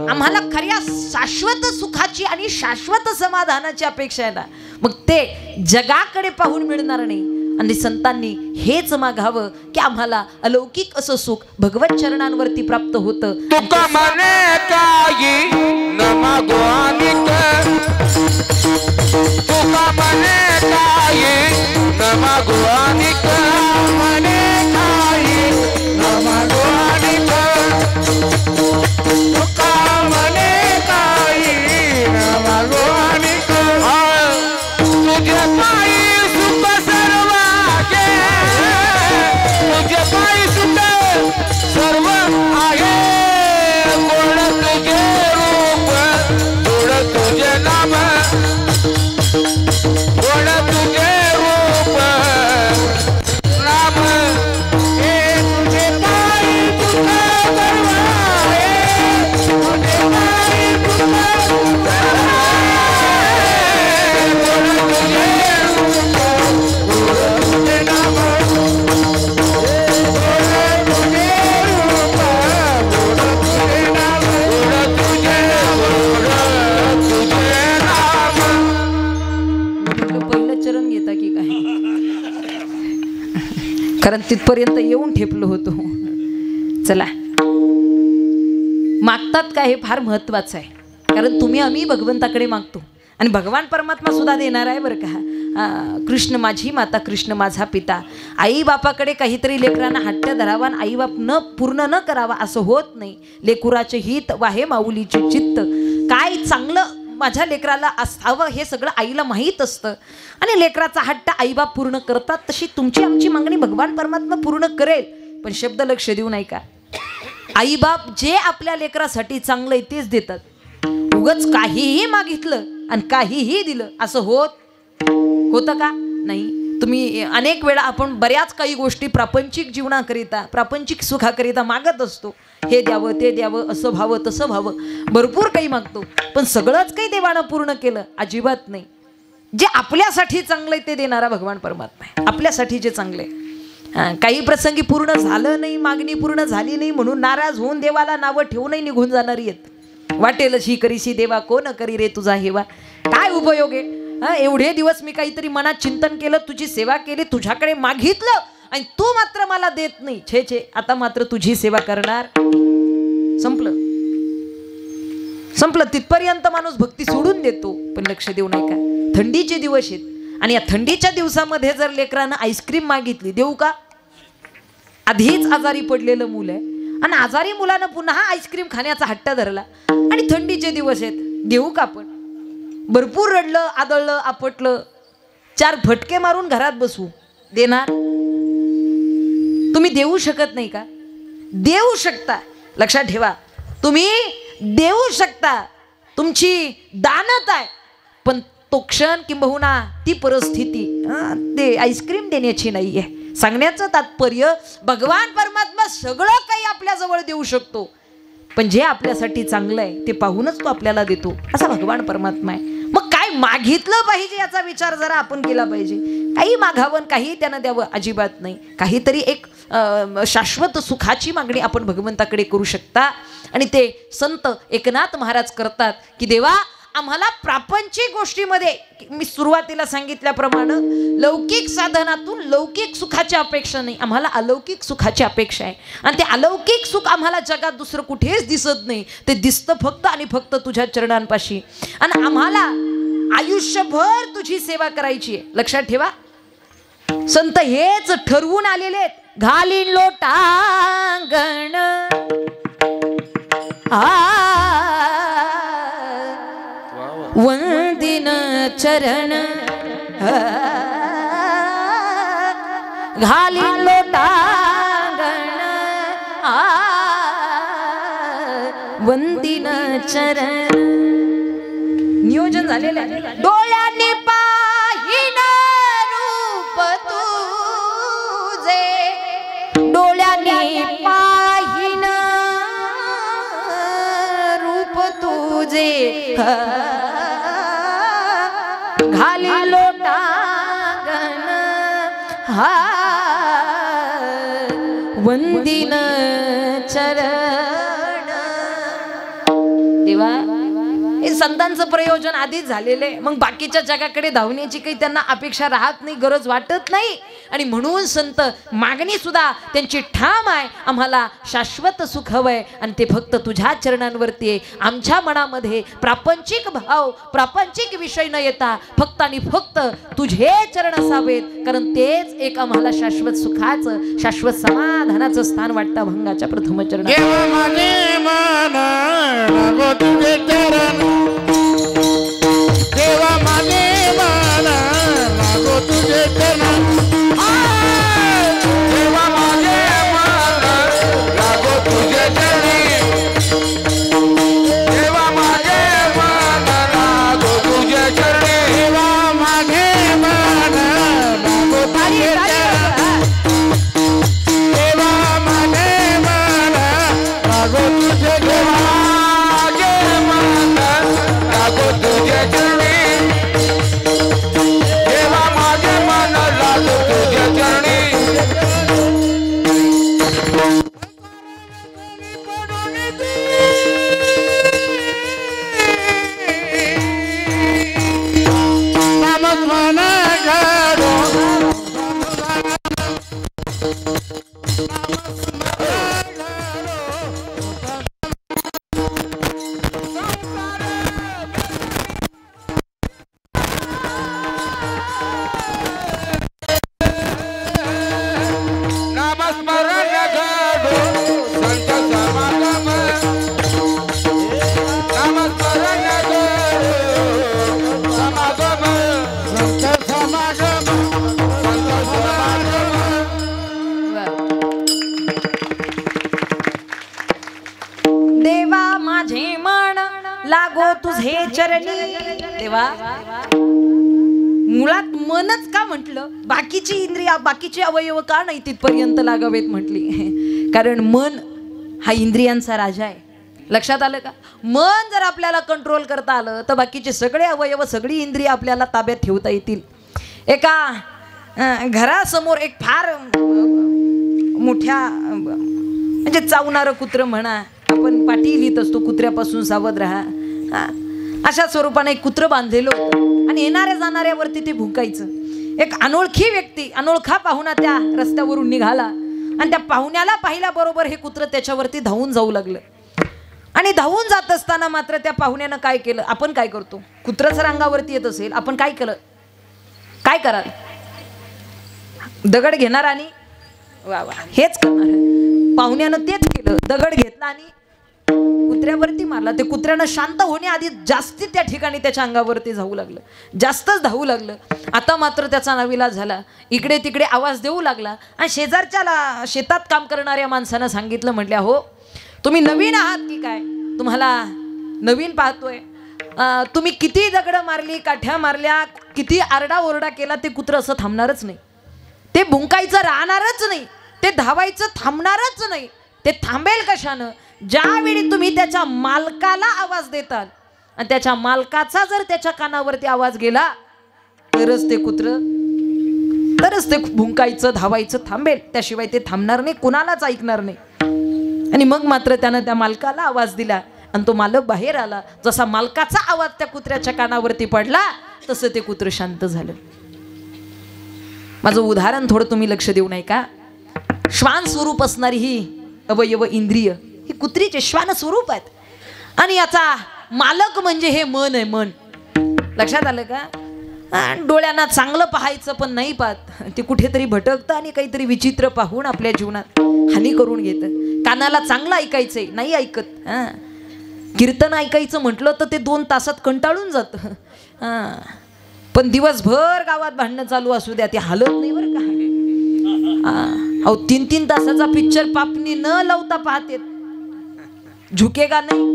आम्हाला खऱ्या शाश्वत सुखाची आणि शाश्वत समाधानाची अपेक्षा आहे ना, मग ते जगाकडे पाहून मिळणार नाही. आणि संतांनी हेच मागावं की आम्हाला अलौकिक असं सुख भगवत चरणांवरती प्राप्त होतं. तुका मने काही न मागो अनिक तुका मने काही न मागो अनिक मने काही न मागो अनिक तुका मने काही न मागो अनिक तुझे पायी सुख सर्व तुझे पायी सुख सर्व आहे. कोण तुझे रूप कोण तुझे नाम कोण तुझे रूप नाम हे तुझे पायी सुख सर्व आहे. तुझे पायी सुख सर्व आहे. कोण तुझे रूप कोण तुझे नाम कारण तिथपर्यंत येऊन ठेपलो होतो. चला, मागतात काय हे फार महत्वाचं आहे. कारण तुम्ही आम्ही भगवंताकडे मागतो आणि भगवान परमात्मा सुद्धा देणार आहे बरं का. कृष्ण माझी माता, कृष्ण माझा पिता. आई बापाकडे काहीतरी लेकरांना हट्ट धरावा आणि आई बाप पूर्ण न करावा असं होत नाही. लेकुराचे हित वाहे माऊलीचे चित्त. काय चांगलं माझ्या लेकराला असावं हे सगळं आईला माहीत असतं आणि लेकराचा हट्ट आईबाप पूर्ण करतात. तशी तुमची आमची मागणी भगवान परमात्मा पूर्ण करेल. पण शब्द लक्ष देऊ नाही का, आईबाप जे आपल्या लेकरासाठी चांगलं आहे तेच देतात. उगच काहीही मागितलं आणि काहीही दिलं असं होतं का? नाही. तुम्ही अनेक वेळा आपण बऱ्याच काही गोष्टी प्रापंचिक जीवनाकरिता प्रापंचिक सुखाकरिता मागत असतो. हे द्यावं ते द्यावं, असं व्हावं तसं व्हावं, भरपूर काही मागतो. पण सगळंच काही देवानं पूर्ण केलं अजिबात नाही. जे आपल्यासाठी चांगलं आहे ते देणारा भगवान परमात्मा आहे. आपल्यासाठी जे चांगले काही प्रसंगी पूर्ण झालं नाही, मागणी पूर्ण झाली नाही म्हणून नाराज होऊन देवाला नावं ठेवूनही निघून जाणारी आहेत. वाटेलच ही करीसी देवा कोण करी रे तुझा हेवा. काय उपयोग आहे? एवढे दिवस मी काहीतरी मनात चिंतन केलं, तुझी सेवा केली, तुझ्याकडे मागितलं आणि तू मात्र मला देत नाही. छे छे, आता मात्र तुझी सेवा करणार. संपलं संपलं. तिथपर्यंत माणूस भक्ती सोडून देतो. पण लक्ष देऊ नाही का, थंडीचे दिवस आहेत आणि या थंडीच्या दिवसामध्ये जर लेकरानं आईस्क्रीम मागितली, देऊ का? आधीच आजारी पडलेलं मुलं आहे आणि आजारी मुलानं पुन्हा आईस्क्रीम खाण्याचा हट्ट धरला आणि थंडीचे दिवस आहेत, देऊ का? आपण भरपूर रडलं, आदळलं, आपटलं, 4 फटके मारून घरात बसू, देणार? तुम्ही देऊ शकत नाही का? देऊ शकता. लक्षात ठेवा, तुम्ही देऊ शकता, तुमची दानत आहे. पण तो क्षण किंबहुना ती परिस्थिती ते आईस्क्रीम देण्याची नाहीये. सांगण्याचं तात्पर्य, भगवान परमात्मा सगळं काही आपल्या जवळ देऊ शकतो, पण जे आपल्यासाठी चांगलं आहे ते पाहूनच तो आपल्याला देतो. असा भगवान परमात्मा आहे. मग काय मागितलं पाहिजे याचा विचार जरा आपण केला पाहिजे. काही मागावं, काही त्यानं द्यावं, अजिबात नाही. काहीतरी एक शाश्वत सुखाची मागणी आपण भगवंताकडे करू शकता. आणि ते संत एकनाथ महाराज करतात की देवा, आम्हाला प्रापंचिक गोष्टीमध्ये, मी सुरुवातीला सांगितल्याप्रमाणे, लौकिक साधनातून लौकिक सुखाची अपेक्षा नाही, आम्हाला अलौकिक सुखाची अपेक्षा आहे. आणि ते अलौकिक सुख आम्हाला जगात दुसरं कुठेच दिसत नाही, ते दिसतं फक्त आणि फक्त तुझ्या चरणांपाशी. आणि आम्हाला आयुष्यभर तुझी सेवा करायची आहे. लक्षात ठेवा, संत हेच ठरवून आलेले आहेत. घालीन लोटांगण वंदिन चरण, घालीन लोटांगण वंदिन चरण. नियोजन झालेलं आहे. डोळ्यांनी पाहिन रूप तुझे, डोळ्यांनी पाहिन रूप तुझे, घाली लोटांगण वंदिन चरण. देवा, हे संतांचं प्रयोजन आधीच झालेलं आहे. मग बाकीच्या जगाकडे धावण्याची काही त्यांना अपेक्षा राहत नाही, गरज वाटत नाही. आणि म्हणून संत मागणी सुद्धा त्यांची ठाम आहे, आम्हाला शाश्वत सुख हवंय आणि ते फक्त तुझ्या चरणांवरती आहे. आमच्या मनामध्ये प्रापंचिक भाव, प्रापंचिक विषय न येता फक्त आणि फक्त तुझे चरण असावेत, कारण तेच एक आम्हाला शाश्वत सुखाचं, शाश्वत समाधानाचं स्थान वाटतं. अभंगाच्या प्रथम चरण. देवा माने मला लागो तुझे चरण, देवा माने मला लागो तुझे चरणी, देवा माने मला लागो तुझे चरणी, देवा माने मला लागो तुझे चरण, देवा माने मला लागो तुझे देवा तुझे चरणी, देवा माझे मन लागो तुझे चरणी. नमः मन घडो लागो तुझे चरणी. तेव्हा मुळात मनच का म्हटलं, बाकीची इंद्रिया, बाकीचे अवयव का नाही तिथपर्यंत लागावेत म्हटली? कारण मन हा इंद्रियांचा राजा आहे. लक्षात आलं का? मन जर आपल्याला कंट्रोल करता आलं तर बाकीचे सगळे अवयव, सगळी इंद्रिय आपल्याला ताब्यात ठेवता येतील. एका घरासमोर एक फार मोठ्या म्हणजे चावणारं कुत्रं म्हणा आपण पाठी लिहित असतो कुत्र्यापासून सावध राहा. अशा स्वरूपाने एक कुत्र बांधलेलं होतं आणि येणाऱ्या जाणाऱ्यावरती ते भुंकायचं. एक अनोळखी व्यक्ती, अनोळखा पाहुणा त्या रस्त्यावरून निघाला आणि त्या पाहुण्याला पाहिल्याबरोबर हे कुत्र त्याच्यावरती धावून जाऊ लागलं. आणि धावून जात असताना मात्र त्या पाहुण्यानं काय केलं, आपण काय करतो, कुत्रच रांगावरती येत असेल आपण काय केलं, काय कराल, दगड घेणार आणि वा वा हेच करणार. पाहुण्यानं तेच केलं, दगड घेतला आणि कुत्र्यावरती मारला. ते कुत्र्यानं शांत होण्याआधी जास्ती त्या ठिकाणी त्याच्या अंगावरती जाऊ लागलं, जास्तच धावू लागलं. आता मात्र त्याचा नाविलाज झाला, इकडे तिकडे आवाज देऊ लागला आणि शेजारच्या शेतात काम करणाऱ्या माणसानं सांगितलं, म्हटल्या हो तुम्ही नवीन आहात की काय, तुम्हाला नवीन पाहतोय, तुम्ही किती दगड मारली, काठ्या मारल्या, किती आरडाओरडा केला, ते कुत्रं असं थांबणारच नाही, ते भुंकायचं राहणारच नाही, ते धावायचं थांबणारच नाही. ते थांबेल कशानं, ज्यावेळी तुम्ही त्याच्या मालकाला आवाज देताल आणि त्याच्या मालकाचा जर त्याच्या कानावरती आवाज गेला तरच ते कुत्र, तरच ते भुंकायचं धावायचं थांबेल, त्याशिवाय ते थांबणार नाही, कुणालाच ऐकणार नाही. आणि मग मात्र त्यानं त्या मालकाला आवाज दिला आणि तो मालक बाहेर आला. जसा मालकाचा आवाज त्या कुत्र्याच्या कानावरती पडला तसं ते कुत्र शांत झालं. माझं उदाहरण थोडं तुम्ही लक्ष देऊ नये का. श्वान स्वरूप असणारी ही अवयव इंद्रिय ही कुत्रीचे श्वान स्वरूप आहेत आणि याचा मालक म्हणजे हे मन आहे. मन लक्षात आलं का. डोळ्यांना चांगलं पाहायचं पण नाही पाहत, ते कुठेतरी भटकतं आणि काहीतरी विचित्र पाहून आपल्या जीवनात हानी करून घेतं. कानाला चांगलं ऐकायचंय, नाही ऐकत. कीर्तन ऐकायचं म्हटलं तर ते 2 तासात कंटाळून जातं. पण दिवसभर गावात भांडणं चालू असू द्या, ते हालत नाही बरं का. अहो 3-3 तासाचा पिक्चर पापणी न लावता पाहते, झुकेगा नाही.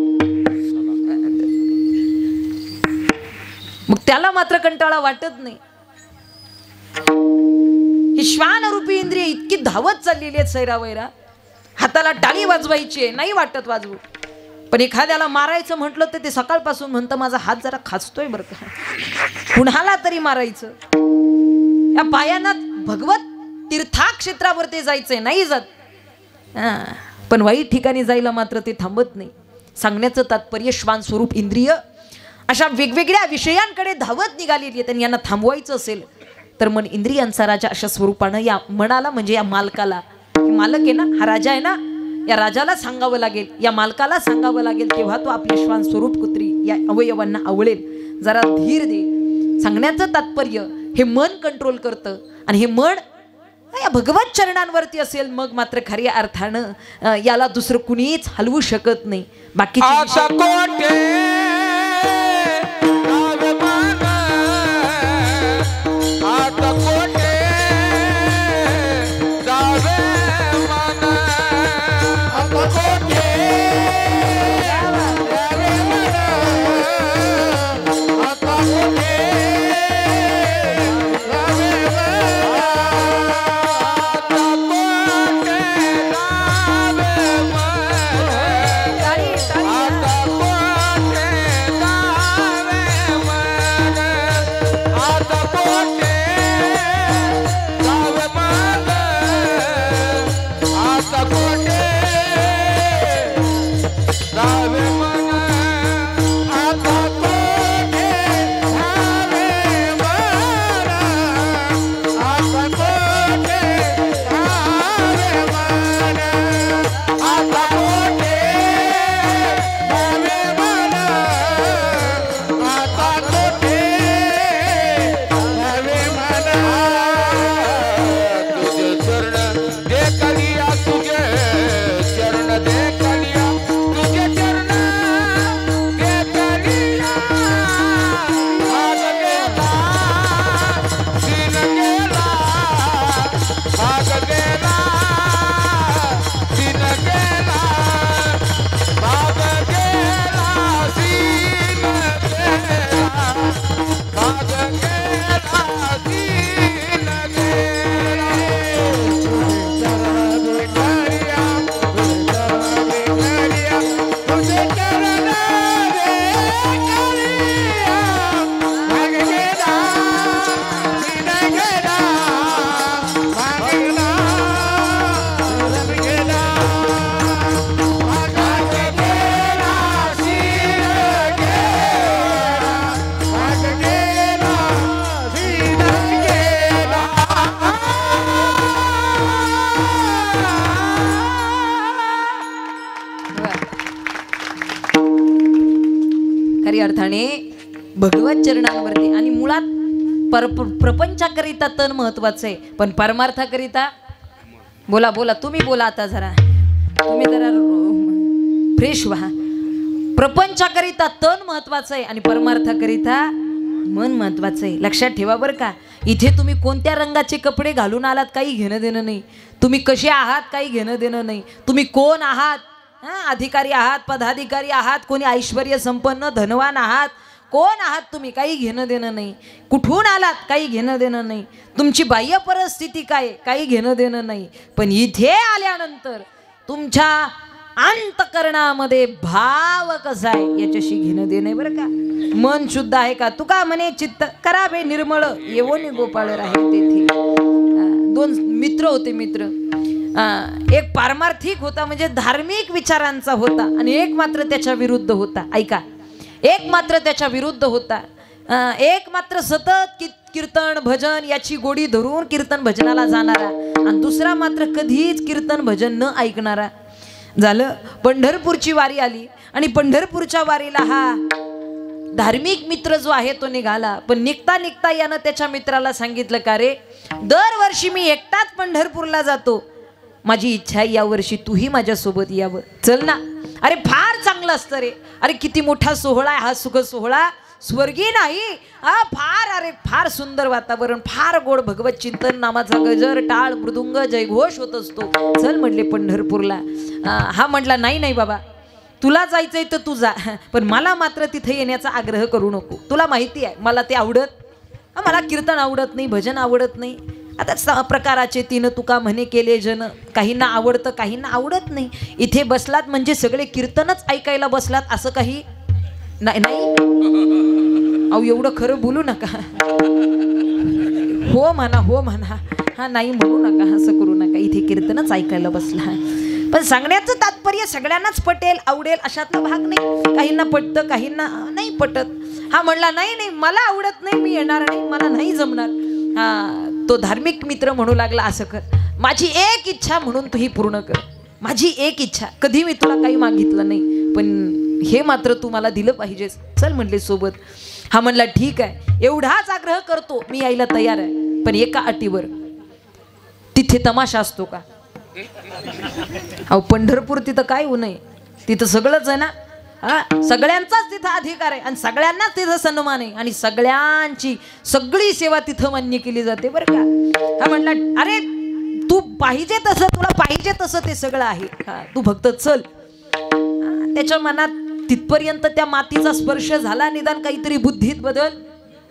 मग त्याला मात्र कंटाळा वाटत नाही. ही श्वान रूपी इंद्रिय इतकी धावत चाललेली आहेत सैरावैरा. हाताला टाळी वाजवायची आहे, नाही वाटत वाजवू, पण एखाद्याला मारायचं म्हटलं तर ते सकाळपासून म्हणतं माझा हात जरा खाचतोय बरं का, कुणाला तरी मारायचं. या पायांना भगवत तीर्थक्षेत्रावरती जायचंय, नाही जात. पण वाईट ठिकाणी जायला मात्र ते थांबत नाही. सांगण्याचं तात्पर्य श्वान स्वरूप इंद्रिय अशा वेगवेगळ्या विषयांकडे धावत निघालेली आहेत आणि यांना थांबवायचं असेल तर मन इंद्रियांचा राजा अशा स्वरूपानं या मनाला म्हणजे या मालकाला, मालक आहे ना, हा राजा आहे ना, या राजाला सांगावं लागेल, या मालकाला सांगावं लागेल, तेव्हा तो आपले श्वान स्वरूप कुत्री या अवयवांना आवळेल, जरा धीर देईल. सांगण्याचं तात्पर्य हे मन कंट्रोल करतं आणि हे मन या भगवत चरणांवरती असेल मग मात्र खऱ्या अर्थानं याला दुसरं कुणीच हलवू शकत नाही. बाकी परमार्थाने भगवत चरणांवरती. आणि मुळात प्रपंचाकरिता तन महत्वाचं आहे, पण परमार्थाकरिता बोला बोला तुम्ही बोला आता जरा, तुम्ही जरा फ्रेश व्हा. प्रपंचाकरिता तन महत्वाचं आहे आणि परमार्थाकरिता मन महत्वाचं आहे. लक्षात ठेवा बरं का. इथे तुम्ही कोणत्या रंगाचे कपडे घालून आलात काही घेणं देणं नाही. तुम्ही कसे आहात काही घेणं देणं नाही. तुम्ही कोण आहात, अधिकारी आहात, पदाधिकारी आहात, कोणी ऐश्वर्य संपन्न धनवान आहात, कोण आहात तुम्ही काही घेणं देणं नाही. कुठून आलात काही घेणं देणं नाही. तुमची बाह्य परिस्थिती काय काही घेणं देणं नाही. पण इथे आल्यानंतर तुमच्या अंतकरणामध्ये भाव कसा आहे याच्याशी घेणं देणं बरं का. मन शुद्ध आहे का. तुका म्हणे चित्त करावे निर्मळ येवोनी गोपाळ राहे तेथे. दोन मित्र होते. मित्र एक पारमार्थिक होता म्हणजे धार्मिक विचारांचा होता आणि एक मात्र त्याच्या विरुद्ध होता. ऐका, एक मात्र त्याच्या विरुद्ध होता. एक मात्र सतत कीर्तन भजन याची गोडी धरून कीर्तन भजनाला जाणारा आणि दुसरा मात्र कधीच कीर्तन भजन न ऐकणारा. झालं पंढरपूरची वारी आली आणि पंढरपूरच्या वारीला हा धार्मिक मित्र जो आहे तो निघाला. पण निघता निघता यानं त्याच्या मित्राला सांगितलं का रे, दरवर्षी मी एकटाच पंढरपूरला जातो, माझी इच्छा आहे यावर्षी तूही माझ्यासोबत यावं, चल ना. अरे फार चांगलं असतं रे. अरे किती मोठा सोहळा आहे हा, सुख सोहळा स्वर्गीय नाही फार. अरे फार सुंदर वातावरण, फार गोड भगवत चिंतन नामाचा गजर टाळ मृदुंग जयघोष होत असतो, चल म्हटले पंढरपूरला. हा म्हटला नाही नाही बाबा, तुला जायचंय तर तू जा, पण मला मात्र तिथे येण्याचा आग्रह करू नको. तुला माहिती आहे मला ते मला कीर्तन आवडत नाही, भजन आवडत नाही. आता प्रकाराचे तीन तुका म्हणे केले जन, काहींना आवडतं काहींना आवडत नाही. इथे बसलात म्हणजे सगळे कीर्तनच ऐकायला बसलात असं काही नाही. अहो एवढं खरं बोलू नका. हो म्हणा हो म्हणा, हा नाही म्हणू नका, असं करू नका. इथे कीर्तनच ऐकायला बसला. पण सांगण्याचं तात्पर्य सगळ्यांनाच पटेल आवडेल अशातला भाग नाही. काहींना पटतं काहींना नाही पटत. हा म्हणला नाही नाही मला आवडत नाही, मी येणार नाही, मला नाही जमणार. हा तो धार्मिक मित्र म्हणू लागला असं कर, माझी एक इच्छा म्हणून तू ही पूर्ण कर. माझी एक इच्छा, कधी मी तुला काही मागितलं नाही, पण हे मात्र तू मला दिलं पाहिजेस, चल म्हणले सोबत. हा म्हणला ठीक आहे, एवढाच आग्रह करतो, मी यायला तयार आहे, पण एका अटीवर. तिथे तमाशा असतो का. अहो पंढरपूर तिथं काय होऊ नये, तिथं सगळंच आहे ना. सगळ्यांचाच तिथं अधिकार आहे आणि सगळ्यांनाच तिथं सन्मान आहे आणि सगळ्यांची सगळी सेवा तिथं मान्य केली जाते बरं का. हा म्हणला अरे तू पाहिजे तसं, तुला पाहिजे तसं ते सगळं आहे, तू फक्त चल. त्याच्या मनात तिथपर्यंत त्या मातीचा स्पर्श झाला, निदान काहीतरी बुद्धीत बदल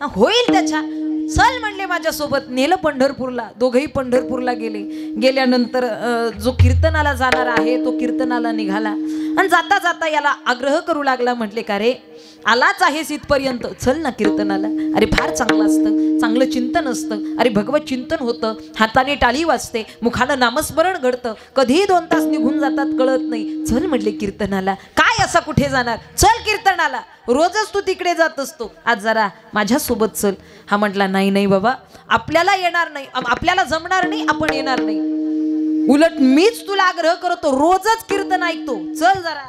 होईल त्याच्या. चल म्हणले माझ्यासोबत. नेलं पंढरपूरला. दोघंही पंढरपूरला गेले. गेल्यानंतर जो कीर्तनाला जाणार आहे तो कीर्तनाला निघाला आणि जाता जाता याला आग्रह करू लागला. म्हटले का रे आलाच आहेस इथपर्यंत, चल ना कीर्तनाला. अरे फार चांगलं असतं, चांगलं चिंतन असतं. अरे भगवत चिंतन होतं, हाताने टाळी वाजते, मुखानं नामस्मरण घडतं, कधीही 2 तास निघून जातात कळत नाही. चल म्हटले कीर्तनाला. काय असा कुठे जाणार, चल कीर्तनाला, रोजच तू तिकडे जात असतो, आज जरा माझ्यासोबत चल. हा म्हटला नाही नाही बाबा, आपल्याला येणार नाही, आपल्याला जमणार नाही, आपण येणार नाही. उलट मीच तुला आग्रह करतो, रोजच कीर्तन ऐकतो, चल जरा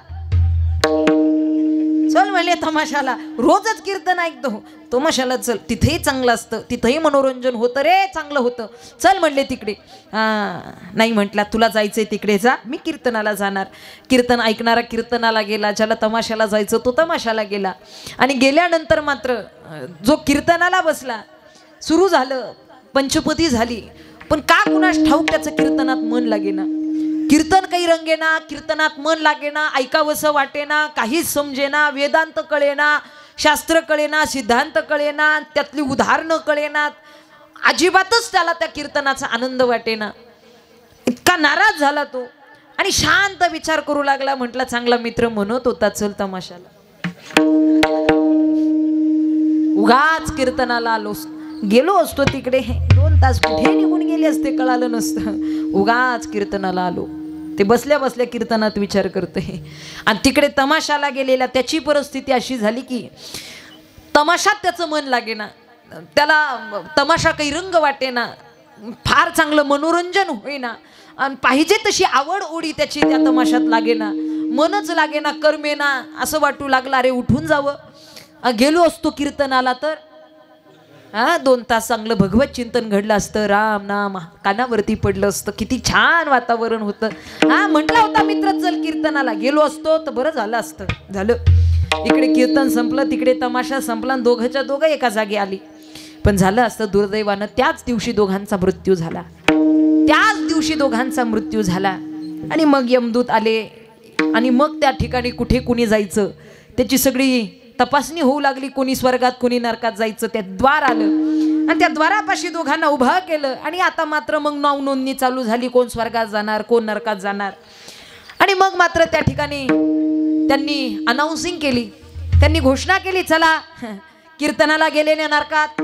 चल म्हणले तमाशाला. रोजच कीर्तन ऐकतो, तमाशाला चल, तिथेही चांगलं असतं, तिथेही मनोरंजन होतं रे, चांगलं होतं, चल म्हणले तिकडे. नाही म्हटला, तुला जायचंय तिकडे जा, मी कीर्तनाला जाणार. कीर्तन ऐकणारा कीर्तनाला गेला, ज्याला तमाशाला जायचं तो तमाशाला गेला. आणि गेल्यानंतर मात्र जो कीर्तनाला बसला, सुरू झालं, पंचपदी झाली, पण का कुणास ठाऊक त्याचं कीर्तनात मन लागेना. कीर्तन काही रंगेना, कीर्तनात मन लागेना, ऐकावंसं वाटेना, काहीच समजेना, वेदांत कळेना, शास्त्र कळेना, सिद्धांत कळेना, त्यातली उदाहरणं कळेनात, अजिबातच त्याला त्या कीर्तनाचा आनंद वाटेना. इतका नाराज झाला तो आणि शांत विचार करू लागला. म्हटला चांगला मित्र म्हणत होता चल तमाशाला, उगाच कीर्तनाला गेलो असतो तिकडे, 2 तास कुठे निघून गेले असते कळालं नसतं. उगाच कीर्तनाला आलो. ते बसल्या बसल्या कीर्तनात विचार करते आणि तिकडे तमाशाला गेलेला त्याची परिस्थिती अशी झाली की तमाशात त्याचं मन लागेना, त्याला तमाशा काही रंग वाटेना, फार चांगलं मनोरंजन होईना आणि पाहिजे तशी आवड ओढी त्याची त्या तमाशात लागेना, मनच लागेना, करमेना. असं वाटू लागलं अरे उठून जावं, गेलो असतो कीर्तनाला तर 2 तास चांगलं भगवत चिंतन घडलं असतं, राम नाम कानावरती पडलं असतं, किती छान वातावरण होतं. म्हटला होता मित्र चल कीर्तनाला, गेलो असतो तर बरं झालं असतं. झालं, इकडे कीर्तन संपलं, तिकडे तमाशा संपला, दोघंच्या दोघं एका जागी आली. पण झालं असतं दुर्दैवानं त्याच दिवशी दोघांचा मृत्यू झाला. त्याच दिवशी दोघांचा मृत्यू झाला. आणि मग यमदूत आले आणि मग त्या ठिकाणी कुठे कुणी जायचं त्याची सगळी तपासणी होऊ लागली. कोणी स्वर्गात कोणी नरकात जायचं, त्या द्वार आलं आणि त्या द्वारापाशी दोघांना उभं केलं. आणि आता मात्र मग नाव नोंदणी चालू झाली, कोण स्वर्गात जाणार कोण नरकात जाणार. आणि मग मात्र त्या ठिकाणी त्यांनी अनाउन्सिंग केली, त्यांनी घोषणा केली, चला कीर्तनाला गेलेले नरकात,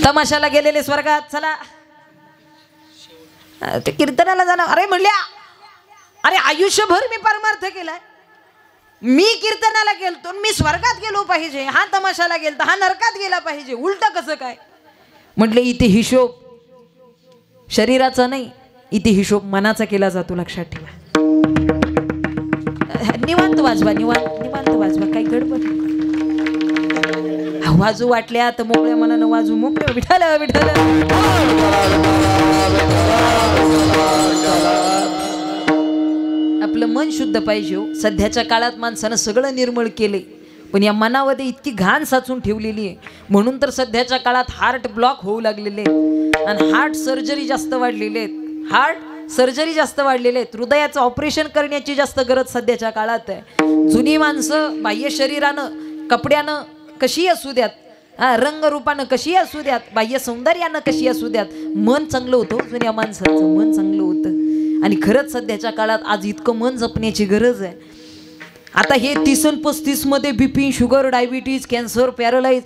तमाशाला गेलेले स्वर्गात, चला ते कीर्तनाला जाणार. अरे म्हणल्या, अरे आयुष्यभर मी परमार्थ केलाय, मी कीर्तनाला गेलतो, मी स्वर्गात गेलो पाहिजे, हा तमाशाला गेलता, हा नरकात गेला पाहिजे, उलट कसं काय? म्हटले इथे हिशोब शरीराचा नाही, इथे हिशोब मनाचा केला जातो, लक्षात ठेवा. निवांत वाजवा, निवांत वाजवा, काही गडबड. वाजू वाटल्या तर मोकळ्या मनानं वाजू, मोकळ्या. विठ्ठल विठ्ठल. आपलं मन शुद्ध पाहिजे हो. सध्याच्या काळात माणसानं सगळं निर्मळ केले, पण या मनामध्ये इतकी घाण साचून ठेवलेली आहे. म्हणून तर सध्याच्या काळात हार्ट ब्लॉक होऊ लागलेले आहेत आणि हार्ट सर्जरी जास्त वाढलेले आहेत. हार्ट सर्जरी जास्त वाढलेले आहेत. हृदयाचं ऑपरेशन करण्याची जास्त गरज सध्याच्या काळात आहे. जुनी माणसं बाह्य शरीरानं कपड्यानं कशी असू द्यात, रंगरूपानं कशी असू द्यात, बाह्य सौंदर्यानं कशी असू द्यात, मन चांगलं होतं. जुन्या माणसाचं मन चांगलं होतं. आणि खरंच सध्याच्या काळात आज इतकं मन जपण्याची गरज आहे. आता हे 30 आणि 35 मध्ये BP, sugar, diabetes, cancer, paralyse,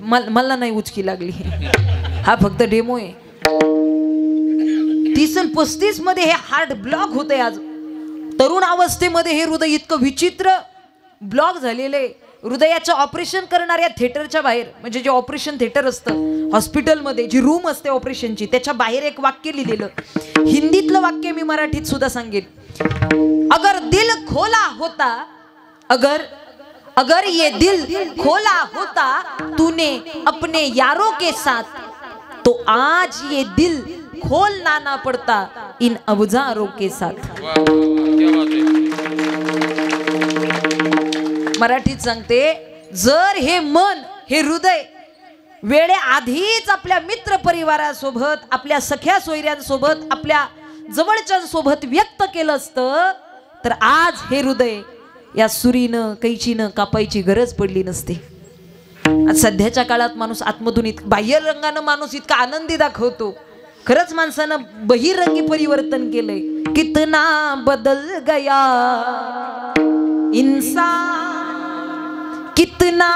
मला नाही उचकी लागली, हा फक्त डेमो आहे. 30 आणि 35 मध्ये हे हार्ट ब्लॉक होते. आज तरुण अवस्थेमध्ये हे हृदय इतकं विचित्र ब्लॉक झालेले. हृदयाचं ऑपरेशन करणाऱ्या थिएटरच्या बाहेर, म्हणजे जे ऑपरेशन थिएटर असतं हॉस्पिटलमध्ये, जी रूम असते ऑपरेशनची, त्याच्या बाहेर एक वाक्य लिहिलेलं. हिंदीतलं वाक्य मी मराठीत सुद्धा सांगेन. अगर दिल खोला होता, अगर ये दिल खोला होता तूने अपने यारों के साथ, तो आज ये दिल खोलना ना पड़ता इन अवजारों के साथ. मराठीत सांगते, जर हे मन, हे हृदय वेळे आधीच आपल्या मित्र परिवारासोबत, आपल्या सख्या सोयऱ्यांसोबत, आपल्या जवळच्यांसोबत व्यक्त केलं असतं, तर आज हे हृदय या सुरीनं कैचीनं कापायची गरज पडली नसती. आज सध्याच्या काळात माणूस आतमधून बाह्य रंगानं माणूस इतका आनंदी दाखवतो. खरंच माणसानं बहिरंगी परिवर्तन केलंय. कितना बदल गया इंसान, कितना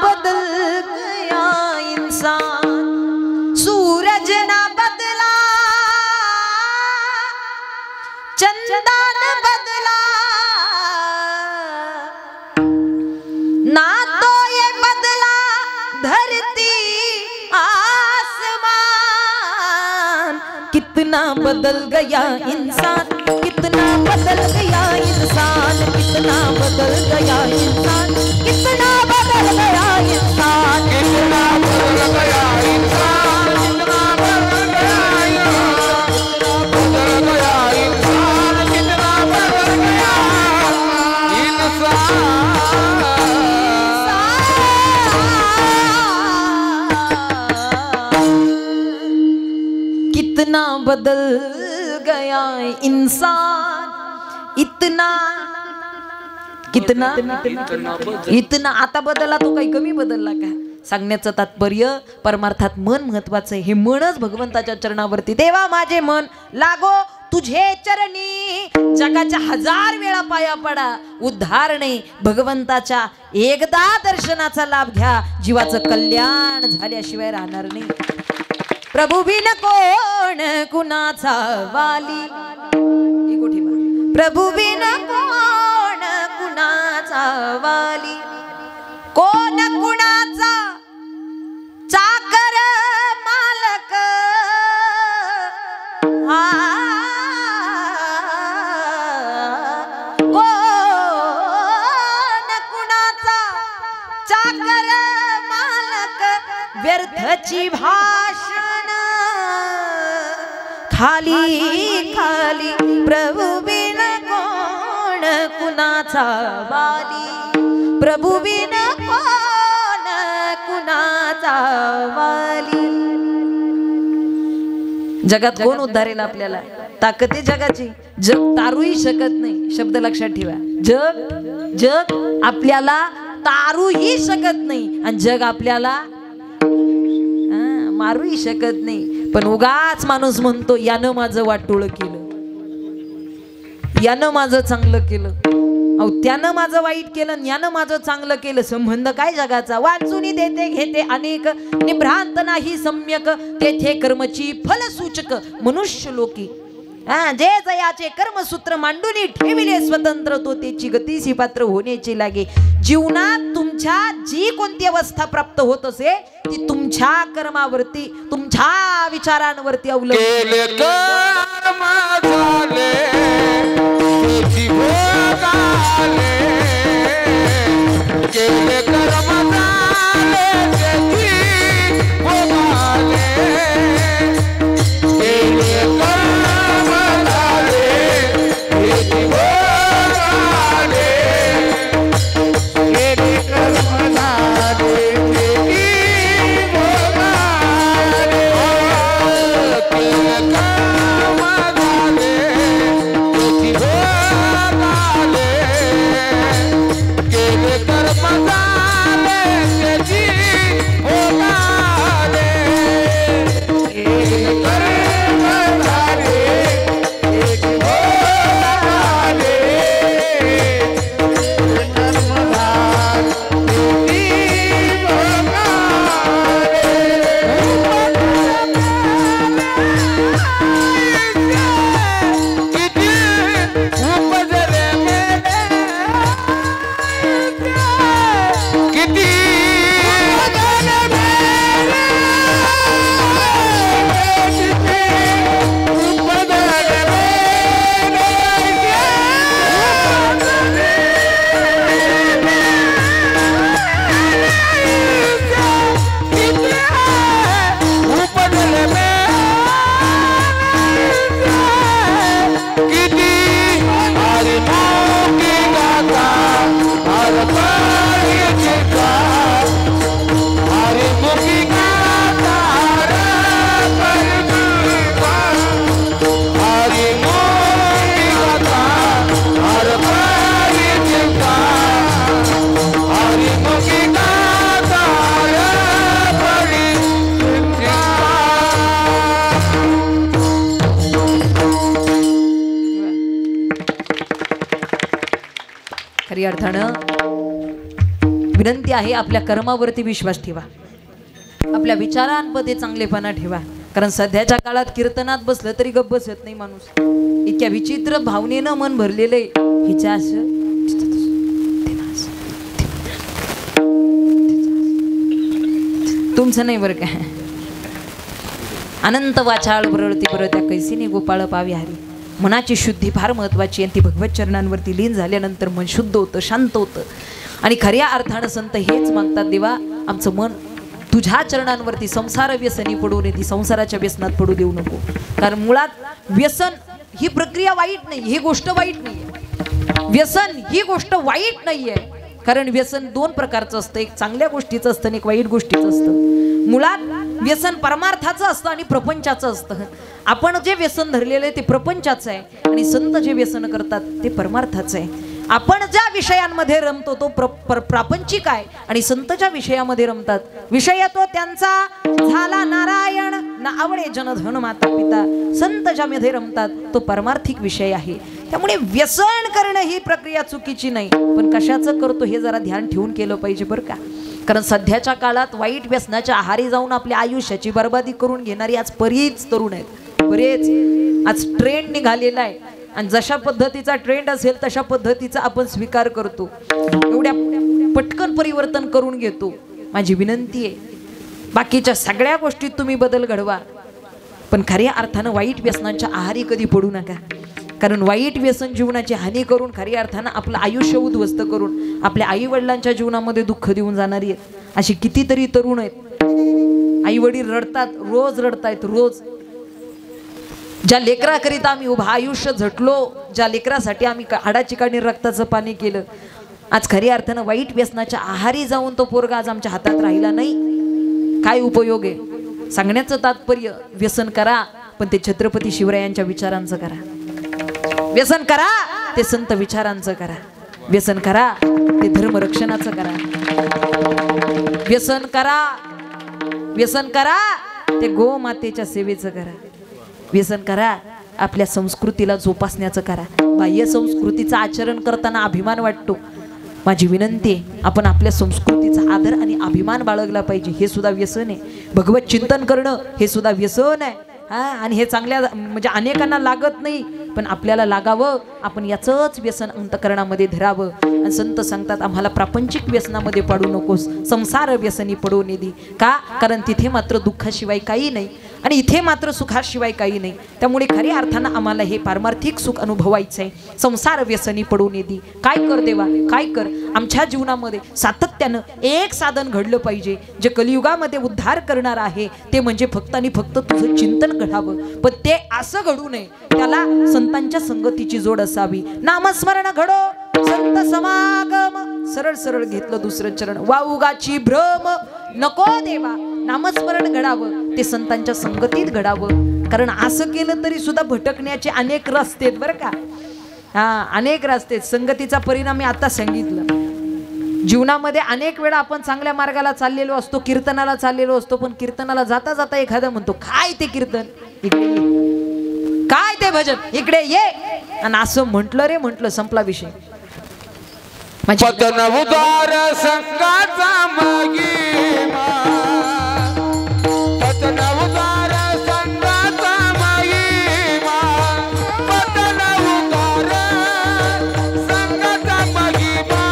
बदल गया इंसान. सूरज ना बदला, चंदन बदला, ना तो ये बदला धरती आसमान. कितना बदल गया इंसान, कितना बदल गया इंसान, कितना बदल गया इंसान, कितना बदल गया इंसान, कितना बदल गया इंसान, कितना बदल गया इंसान, कितना बदल गया इंसान. कितना बदल गया इंसान, इतना कितना इतना. आता बदलला तो काही कमी बदलला का? सांगण्याचं तात्पर्य, परमार्थात मन महत्वाचं आहे. हे मनच भगवंताच्या चरणावरती. देवा माझे मन लागो तुझे चरणी, जगाच्या 1000 वेळा पाया पडा, उद्धार नाही. भगवंताच्या एकदा दर्शनाचा लाभ घ्या, जीवाचं कल्याण झाल्याशिवाय राहणार नाही. प्रभू बिन कोण कुणाचा वाली, प्रभू बिन कोण कुणाचा वाली, कोण कुणाचा चाकर मालक, कोण घरची भाषण खाली खाली प्रभू बिन कोण कुणाचा वाली प्रभू बिन कोण कुणाचा वाली जगात कोण उद्धारेल आपल्याला ताकद आहे जगाची जग तारूही शकत नाही शब्द लक्षात ठेवा जग आपल्याला तारूही शकत नाही आणि जग आपल्याला मारूही शकत नाही पण उगाच माणूस म्हणतो यानं माझं वाटोळं केलं यानं माझं चांगलं केलं अहो त्यानं माझं वाईट केलं यानं माझं चांगलं केलं संबंध काय जगाचा वाचून देते घेते अनेक निभ्रांत नाही सम्यक तेथे कर्मची फलसूचक मनुष्य लोकी जे जयाचे कर्मसूत्र मांडून ठेविले स्वतंत्र तो त्याची गतीसी पात्र होण्याची लागे जीवनात तुमच्या जी कोणती अवस्था प्राप्त होत असे ती तुमच्या कर्मावरती तुमच्या विचारांवरती अवलंबून खरी अर्थानं विनंती आहे आपल्या कर्मावरती विश्वास ठेवा आपल्या विचारांमध्ये चांगलेपणा ठेवा कारण सध्याच्या काळात कीर्तनात बसलं तरी गप्प बसत नाही माणूस इतक्या विचित्र भावनेनं मन भरलेलं आहे हिच्या असं तुमचं नाही बरं काय अनंत वाचाळ बरळती बरं त्या कैसीने गोपाळ पावी हरी मनाची शुद्धी फार महत्वाची आणि ती भगवत चरणांवरती लीन झाल्यानंतर मन शुद्ध होतं शांत होतं आणि खऱ्या अर्थानं संत हेच मागतात देवा आमचं मन तुझ्या चरणांवरती संसार व्यसनी पडू नये ती संसाराच्या व्यसनात पडू देऊ नको कारण मुळात व्यसन ही प्रक्रिया वाईट नाही ही गोष्ट वाईट नाहीये व्यसन ही गोष्ट वाईट नाहीये कारण व्यसन दोन प्रकारचं असतं एक चांगल्या गोष्टीचं असतं आणि एक वाईट गोष्टीचं असतं मुळात व्यसन परमार्थाचं असतं आणि प्रपंचाचं असतं आपण जे व्यसन धरलेलं आहे ते प्रपंचाचं आहे आणि संत जे व्यसन करतात ते परमार्थाचं आहे आपण ज्या विषयांमध्ये रमतो तो प्रापंचिक आहे आणि संत ज्या विषयामध्ये रमतात विषय तो त्यांचा झाला नारायण ना आवडे जनधन माता पिता संत ज्यामध्ये रमतात तो परमार्थिक विषय आहे त्यामुळे व्यसन करणं ही प्रक्रिया चुकीची नाही पण कशाचं करतो हे जरा ध्यान ठेवून केलं पाहिजे बरं का कारण सध्याच्या काळात वाईट व्यसनाच्या आहारी जाऊन आपल्या आयुष्याची बर्बादी करून घेणारी आज बरीच तरुण आहेत बरेच आज ट्रेंड निघालेला आहे आणि जशा पद्धतीचा ट्रेंड असेल तशा पद्धतीचा आपण स्वीकार करतो एवढ्या पटकन परिवर्तन करून घेतो माझी विनंती आहे बाकीच्या सगळ्या गोष्टीत तुम्ही बदल घडवा पण खऱ्या अर्थानं वाईट व्यसनांच्या आहारी कधी पडू नका कारण वाईट व्यसन जीवनाची हानी करून खऱ्या अर्थानं आपलं आयुष्य उद्ध्वस्त करून आपल्या आई वडिलांच्या जीवनामध्ये दुःख देऊन जाणारी आहेत अशी कितीतरी तरुण आहेत आई वडील रडतात, रोज रडतायत रोज. ज्या लेकराकरिता आम्ही उभं आयुष्य झटलो, ज्या लेकरासाठी आम्ही हाडाची काढणी रक्ताचं पाणी केलं, आज खऱ्या अर्थानं वाईट व्यसनाच्या आहारी जाऊन तो पोरगा आज आमच्या हातात राहिला नाही. काय उपयोग आहे? सांगण्याचं तात्पर्य व्यसन करा, पण ते छत्रपती शिवरायांच्या विचारांचं करा. व्यसन करा ते संत विचारांचं करा. व्यसन करा ते धर्मरक्षणाचं करा. व्यसन करा, व्यसन करा ते गोमातेच्या सेवेचं करा. व्यसन करा आपल्या संस्कृतीला जोपासण्याचं करा. बाह्य संस्कृतीचं आचरण करताना अभिमान वाटतो. माझी विनंती आहे, आपण आपल्या संस्कृतीचा आदर आणि अभिमान बाळगला पाहिजे. हे सुद्धा व्यसन आहे. भगवत चिंतन करणं हे सुद्धा व्यसन आहे. आणि हे चांगल्या म्हणजे अनेकांना लागत नाही, पण आपल्याला लागावं. आपण याचंच व्यसन अंतकरणामध्ये धरावं. आणि संत सांगतात आम्हाला प्रापंचिक व्यसनामध्ये पडू नकोस, संसार व्यसनी पडू नये दे. का? कारण तिथे मात्र दुःखाशिवाय काही नाही आणि इथे मात्र सुखाशिवाय काही नाही. त्यामुळे खऱ्या अर्थानं आम्हाला हे पारमार्थिक सुख अनुभवायचं आहे. संसार व्यसनी पडू नये दे. काय कर देवा, काय कर. आमच्या जीवनामध्ये सातत्यानं एक साधन घडलं पाहिजे जे कलियुगामध्ये उद्धार करणार आहे. ते म्हणजे फक्त आणि फक्त तुझं चिंतन घडावं. पण ते असं घडू नये, त्याला संतांच्या संगतीची जोड असावी. नामस्मरण घडो संत समागम. सरळ सरळ घेतलं दुसरं चरण. वाउगाची भ्रम नको देवा. नामस्मरण घडावं ते संतांच्या संगतीत घडावं. कारण असं केलं तरी सुद्धा भटकण्याचे अनेक रस्ते आहेत बरं का. अनेक रस्ते. संगतीचा परिणाम मी आता सांगितलं. जीवनामध्ये अनेक वेळा आपण चांगल्या मार्गाला चाललेलो असतो, कीर्तनाला चाललेलो असतो, पण कीर्तनाला जाता जाता एखादा म्हणतो काय ते कीर्तन, इकडे ये. काय ते भजन, इकडे ये. आणि असं म्हटलं रे म्हटलं, संपला विषय. पतन उदार संगाचा महिमा, पतन उदार संगाचा महिमा, पतन उदार संगाचा महिमा,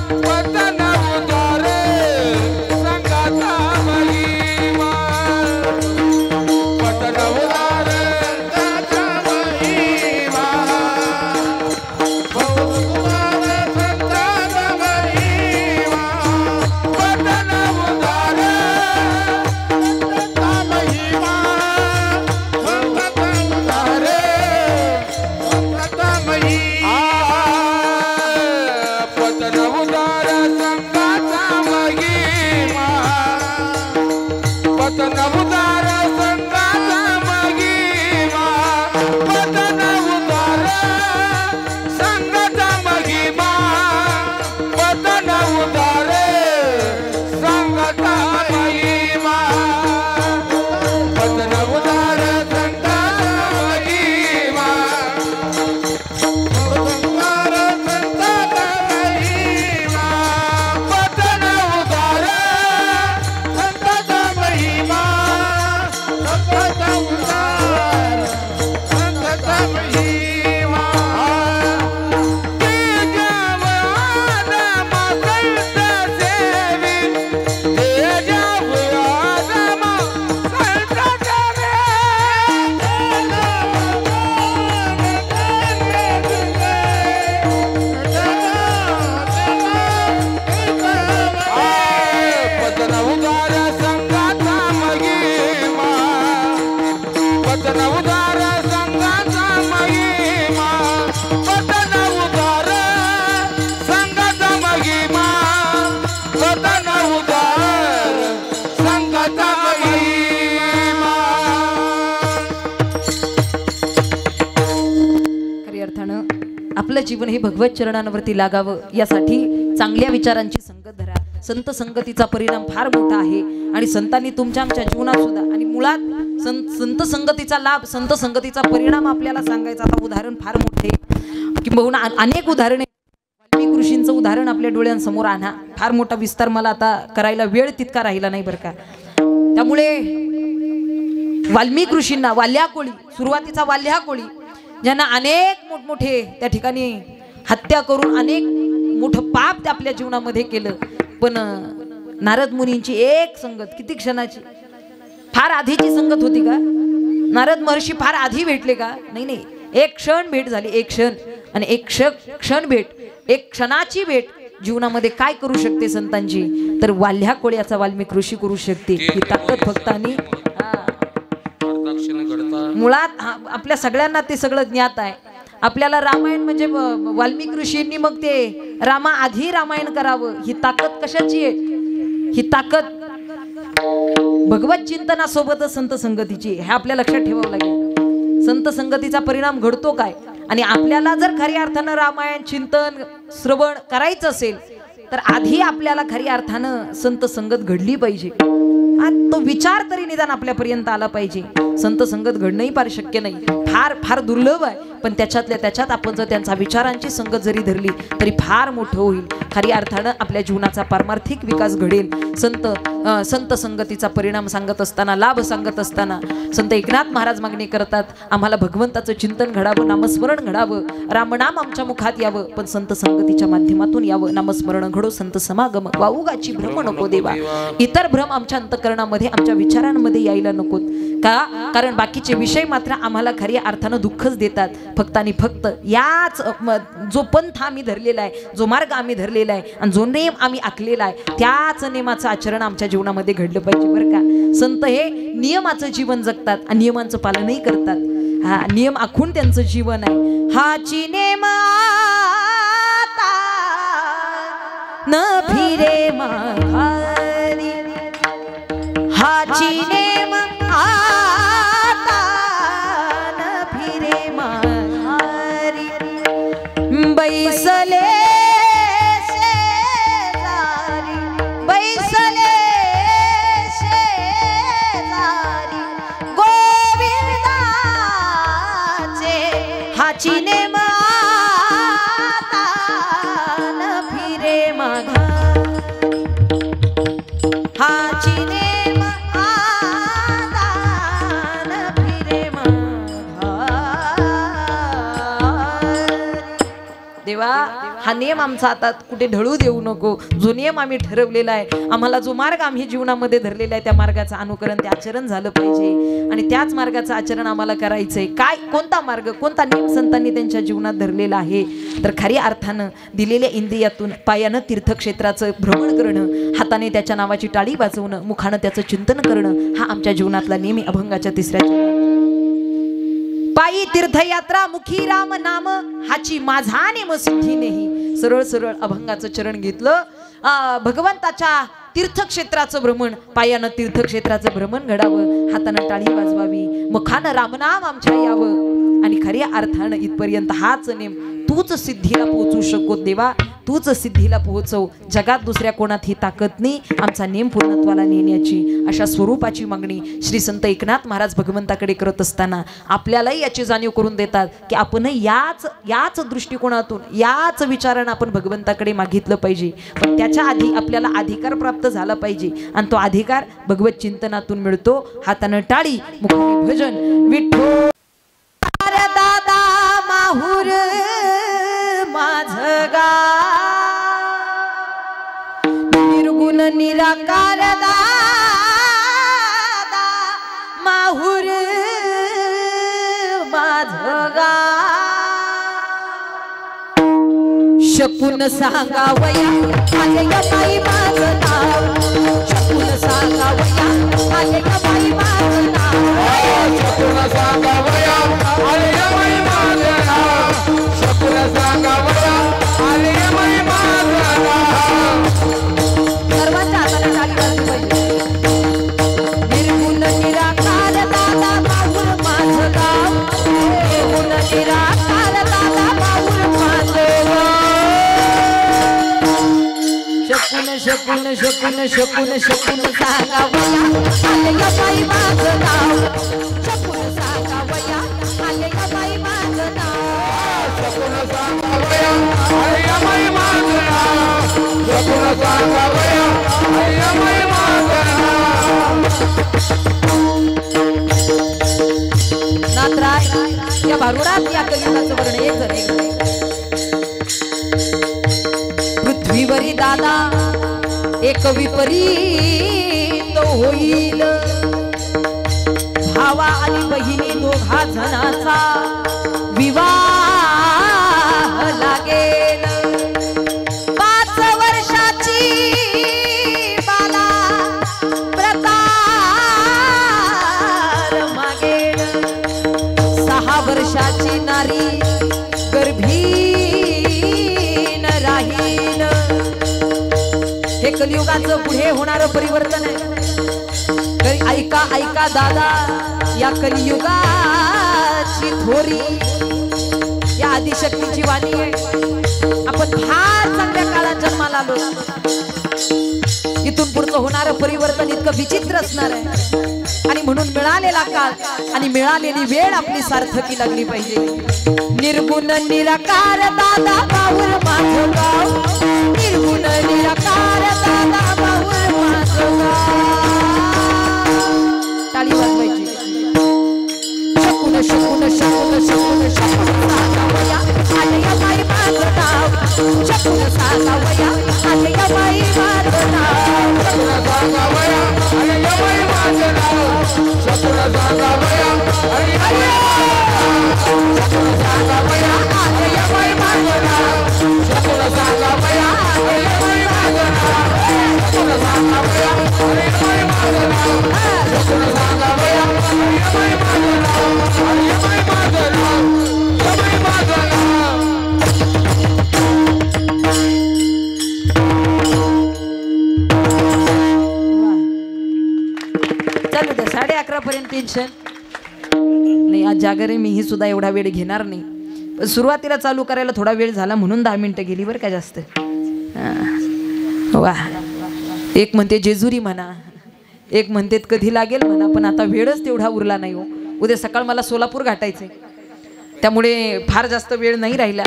पतन उदार संगाचा महिमा, पतन उदार संगाचा महिमा, आपलं जीवन हे भगवत चरणांवरती लागावं यासाठी चांगल्या विचारांची संगत धरा. संत संगतीचा परिणाम फार मोठा आहे आणि संतांनी तुमच्या आमच्या जीवनात सुद्धा आणि मुळात संत संगतीचा लाभ, संत संगतीचा परिणाम आपल्याला सांगायचा. आता उदाहरण फार मोठे किंबहुना अनेक उदाहरणे. वाल्मिक ऋषींचं उदाहरण आपल्या डोळ्यांसमोर आणा. फार मोठा विस्तार मला आता करायला वेळ तितका राहिला नाही बरं का. त्यामुळे वाल्मिक ऋषींना वाल्या कोळी, सुरुवातीचा वाल्या कोळी, ज्यांना अनेक मोठमोठे त्या ठिकाणी हत्या करून अनेक मोठं पाप आपल्या जीवनामध्ये केलं, पण नारद मुनींची एक संगत किती क्षणाची, फार आधीची संगत होती का? नारद महर्षी फार आधी भेटले का? नाही नाही, एक क्षण भेट झाली, एक क्षण. आणि एक क्षण भेट, एक क्षणाची भेट जीवनामध्ये काय करू शकते संतांची, तर वाल्ह्या कोळ्याचा वाल्मिक ऋषी करू शकते ही ताकद फक्त आणि मुळात आपल्या सगळ्यांना ते सगळं ज्ञात आहे. आपल्याला रामायण म्हणजे वाल्मिक ऋषींनी मग ते रामा आधी रामायण करावं, ही ताकद कशाची आहे? ही ताकद भगवत चिंतनासोबतच संत संगतीची, हे आपल्या लक्षात ठेवावं लागेल. संत संगतीचा परिणाम घडतो काय, आणि आपल्याला जर खऱ्या अर्थानं रामायण चिंतन श्रवण करायचं असेल तर आधी आपल्याला खऱ्या अर्थानं संत संगत घडली पाहिजे. तो विचार तरी निदान आपल्यापर्यंत आला पाहिजे. संत संगत घडणंही फार शक्य नाही, फार फार दुर्लभ आहे. पण त्याच्यात आपण जर त्यांचा विचारांची संगत जरी धरली तरी फार मोठं होईल. खऱ्या अर्थानं आपल्या जीवनाचा पारमार्थिक विकास घडेल. संत संगतीचा परिणाम सांगत असताना, लाभ सांगत असताना संत एकनाथ महाराज मागणी करतात, आम्हाला भगवंताचं चिंतन घडावं, नामस्मरण घडावं, रामनाम आमच्या मुखात यावं, पण संत संगतीच्या माध्यमातून यावं. नामस्मरण घडो, संत समागम, वाऊगाची भ्रम नको देवा. इतर भ्रम आमच्या अंतकरणामध्ये, आमच्या विचारांमध्ये यायला नकोत. का? कारण बाकीचे विषय मात्र आम्हाला खऱ्या अर्थानं दुःखच देतात. फक्त आणि फक्त याच जो पंथ आम्ही धरलेला आहे, जो मार्ग आम्ही धरलेला आहे आणि जो नेम आम्ही आखलेला आहे, त्याच नेमाचं आचरण आमच्या जीवनामध्ये घडलं पाहिजे बरं का. संत हे नियमाचं जीवन जगतात आणि नियमांचं पालनही करतात. हा नियम आखून त्यांचं जीवन आहे. हाची नेम आता न फिरे माघारी, हाची नेम आता न फिरे माघारी, बैसले शेजारी, बैसले शेजारी गोविंदाचे, हाची नेम आता न फिरे माघारी, हाची नेम आता न फिरे माघारी. देवा हा नियम आमचा आता कुठे ढळू देऊ नको. जो नियम आम्ही ठरवलेला आहे, आम्हाला जो मार्ग आम्ही जीवनामध्ये धरलेला आहे, त्या मार्गाचं अनुकरण, ते आचरण झालं पाहिजे. आणि त्याच मार्गाचं आचरण आम्हाला करायचंय. काय, कोणता मार्ग, कोणता नियम संतांनी त्यांच्या जीवनात धरलेला आहे, तर खऱ्या अर्थानं दिलेल्या इंद्रियातून पायानं तीर्थक्षेत्राचं भ्रमण करणं, हाताने त्याच्या नावाची टाळी वाजवणं, मुखानं त्याचं चिंतन करणं, हा आमच्या जीवनातला नेहमी अभंगाच्या तिसऱ्या पायी तीर्थयात्रा, मुखी राम नाम, हाची माझा नेम सिद्धी नाही. सरळ सरळ अभंगाचं चरण घेतलं. भगवंताच्या तीर्थक्षेत्राचं भ्रमण, पायानं तीर्थक्षेत्राचं भ्रमण घडावं, हातानं टाळी वाजवावी, मुखानं रामनाम आमच्या यावं, आणि खऱ्या अर्थानं इथपर्यंत हाच नेम. तूच सिद्धीला पोहोचू शको देवा, तूच सिद्धीला पोहोचव. जगात दुसऱ्या कोणात ही ताकद नाही आमचा नेम पूर्णत्वाला नेण्याची. अशा स्वरूपाची मागणी श्री संत एकनाथ महाराज भगवंताकडे करत असताना आपल्यालाही याची जाणीव करून देतात की आपण याच दृष्टिकोनातून, याच विचारानं आपण भगवंताकडे मागितलं पाहिजे. पण त्याच्या आधी आपल्याला अधिकार प्राप्त झाला पाहिजे, आणि तो अधिकार भगवत चिंतनातून मिळतो. हातानं टाळी, मुखाने भजन. विठ्ठल दादा माहुर माझ गा, निर्गुण निराकार दादा माहुर माझ गा. शकून सांगावया आले ग बाई माझं नाव, शकून सांगावया आले ग बाई माझं नाव, शकून सांगावया आले ग बाई माझं नाव, शकून सांगावया आले ग बाई माझं नाव. सर्वांच्या हाताला टाळी वाजली पाहिजे. निर्गुण निराकार दादा माहुर माझं गाव, निर्गुण निराकार दादा माहुर माझं गाव. शकून शकून शकून शकून शकून सांगावया आले ग बाई माझं नाव, शकून सांगावया आले ग बाई माझं नाव, शकून सांगावया आले ग बाई माझं नाव, शकून सांगावया आले ग बाई माझं नाव. नाथराय या भारुडात या कलियुगाचं वर्ण एक जण पृथ्वीवरी दादा एक विपरीत होईल, भावा आणि बहिणी दोघा जणाचा विवाह लागेल. 5 नारी गर्भीन राहीन. हे कलियुगाचं पुढे होणारं परिवर्तन आहे. ऐका ऐका दादा या कलियुगाची थोरी, या आदिशक्तीची वाणी आहे. आपण फार चांगल्या काळात जन्माला आलो. इथून पुढचं होणारं परिवर्तन इतकं विचित्र असणार आहे. आणि म्हणून मिळालेला काळ आणि मिळालेली वेळ आपली सार्थकी लागली पाहिजे. निर्गुण निराकार दादा बाऊर माझं गाव, निर्गुण निराकार दादा बाऊर माझं गाव. टाळी वाजवायची. शकून शकून शकून शकून शकून सागावया आलया बाई माझं नाव, शकून सागावया आलया बाई माझं नाव, शकून सागावया आलया बाई माझं नाव, शकून सागावया आलया बाई माझं नाव, शकून सागावया आलया बाई माझं नाव, शकून सागावया आलया बाई माझं नाव, शकून सागावया आलया बाई माझं नाव, आलया बाई माझं नाव, बाई माझं नाव. चालू द्या. 11:30 पर्यंत टेन्शन नाही. आज जागरे मीही सुद्धा एवढा वेळ घेणार नाही. पण सुरुवातीला चालू करायला थोडा वेळ झाला म्हणून 10 मिनिटं गेली बरं का जास्त. वा. एक म्हणते जेजुरी म्हणा, एक म्हणते कधी लागेल म्हणा, पण आता वेळच तेवढा उरला नाही हो. उद्या सकाळ मला सोलापूर गाठायचंय, त्यामुळे फार जास्त वेळ नाही राहिला.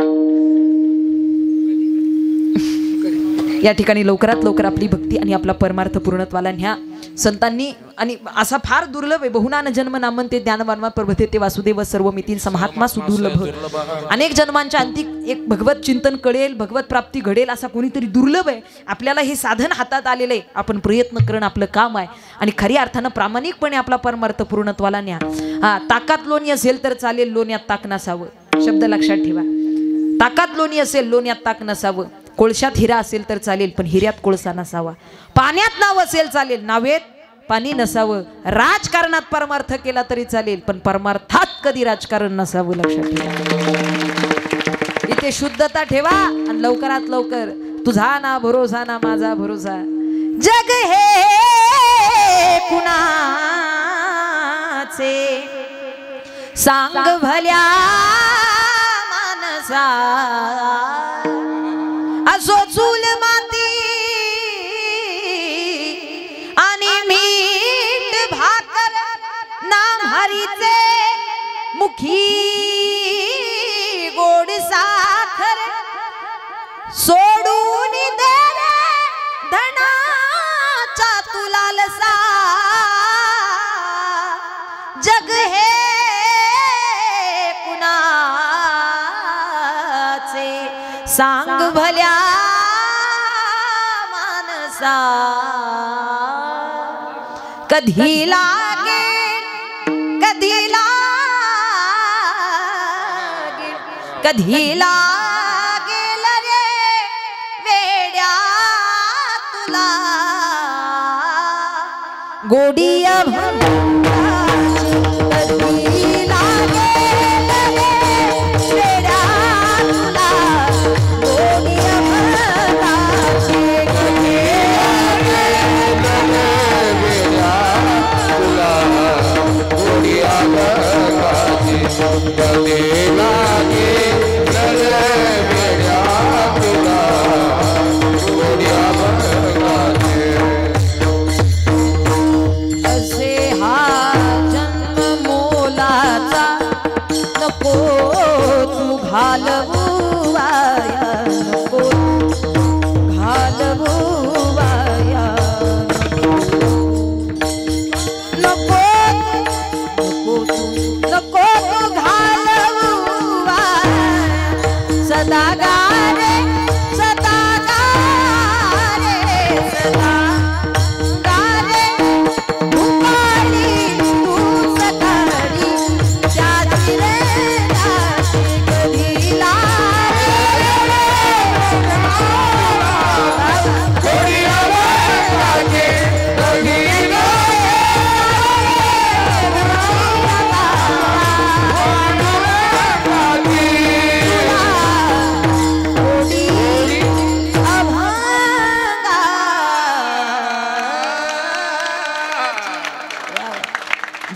या ठिकाणी लवकरात लवकर आपली भक्ती आणि आपला परमार्थ पूर्णत्वाला न्या. संतांनी आणि असा फार दुर्लभ आहे. बहुनान जन्म नामन ते ज्ञानवानवा प्रभते ते वासुदेव सर्वमितीन समहात्मा सुदुर्लभ. अनेक जन्मांच्या अंती एक भगवत चिंतन कळेल, भगवत प्राप्ती घडेल असा कोणीतरी दुर्लभ आहे. आपल्याला हे साधन हातात आलेलं आहे. आपण प्रयत्न करणं आपलं काम आहे आणि खऱ्या अर्थानं प्रामाणिकपणे आपला परमार्थ पूर्णत्वाला न्या. हा, ताकात लोणी असेल तर चालेल, लोण्यात ताक नसावं. शब्द लक्षात ठेवा. ताकात लोणी असेल, लोण्यात ताक नसावं. कोळशात हिरा असेल तर चालेल, पण हिऱ्यात कोळसा नसावा. पाण्यात नाव असेल चालेल, नावेत पाणी नसावं. राजकारणात परमार्थ केला तरी चालेल, पण परमार्थात कधी राजकारण नसावं. लक्षात ठेवा. इथे शुद्धता ठेवा आणि लवकरात लवकर तुझा ना भरोसा ना माझा भरोसा. जग हे कुणाचे सांग भल्या मानसा, असो चूल माती आणि मीठ भाकर, नाम हरीचे मुखी गोड साखर. सोडून दे धनाचा तुला लसा, जग हे कुणाचे सांग भल्या मानसा. कधी लागेल कधी लागेल कधी लागेल रे वेड्या तुला गोडिया भंगाची. कधी लागेल रे वेड्या तुला गोडिया भंगाची. असे हा जन्म मोलाचा नको तू घालवू वाया, नको घालवू वाया. नको नको नको तू घालवू वाया. सदा गारे सदा गारे सदा गारे उपाडी तू सकाळी त्याची रे राशी. कधी लागेल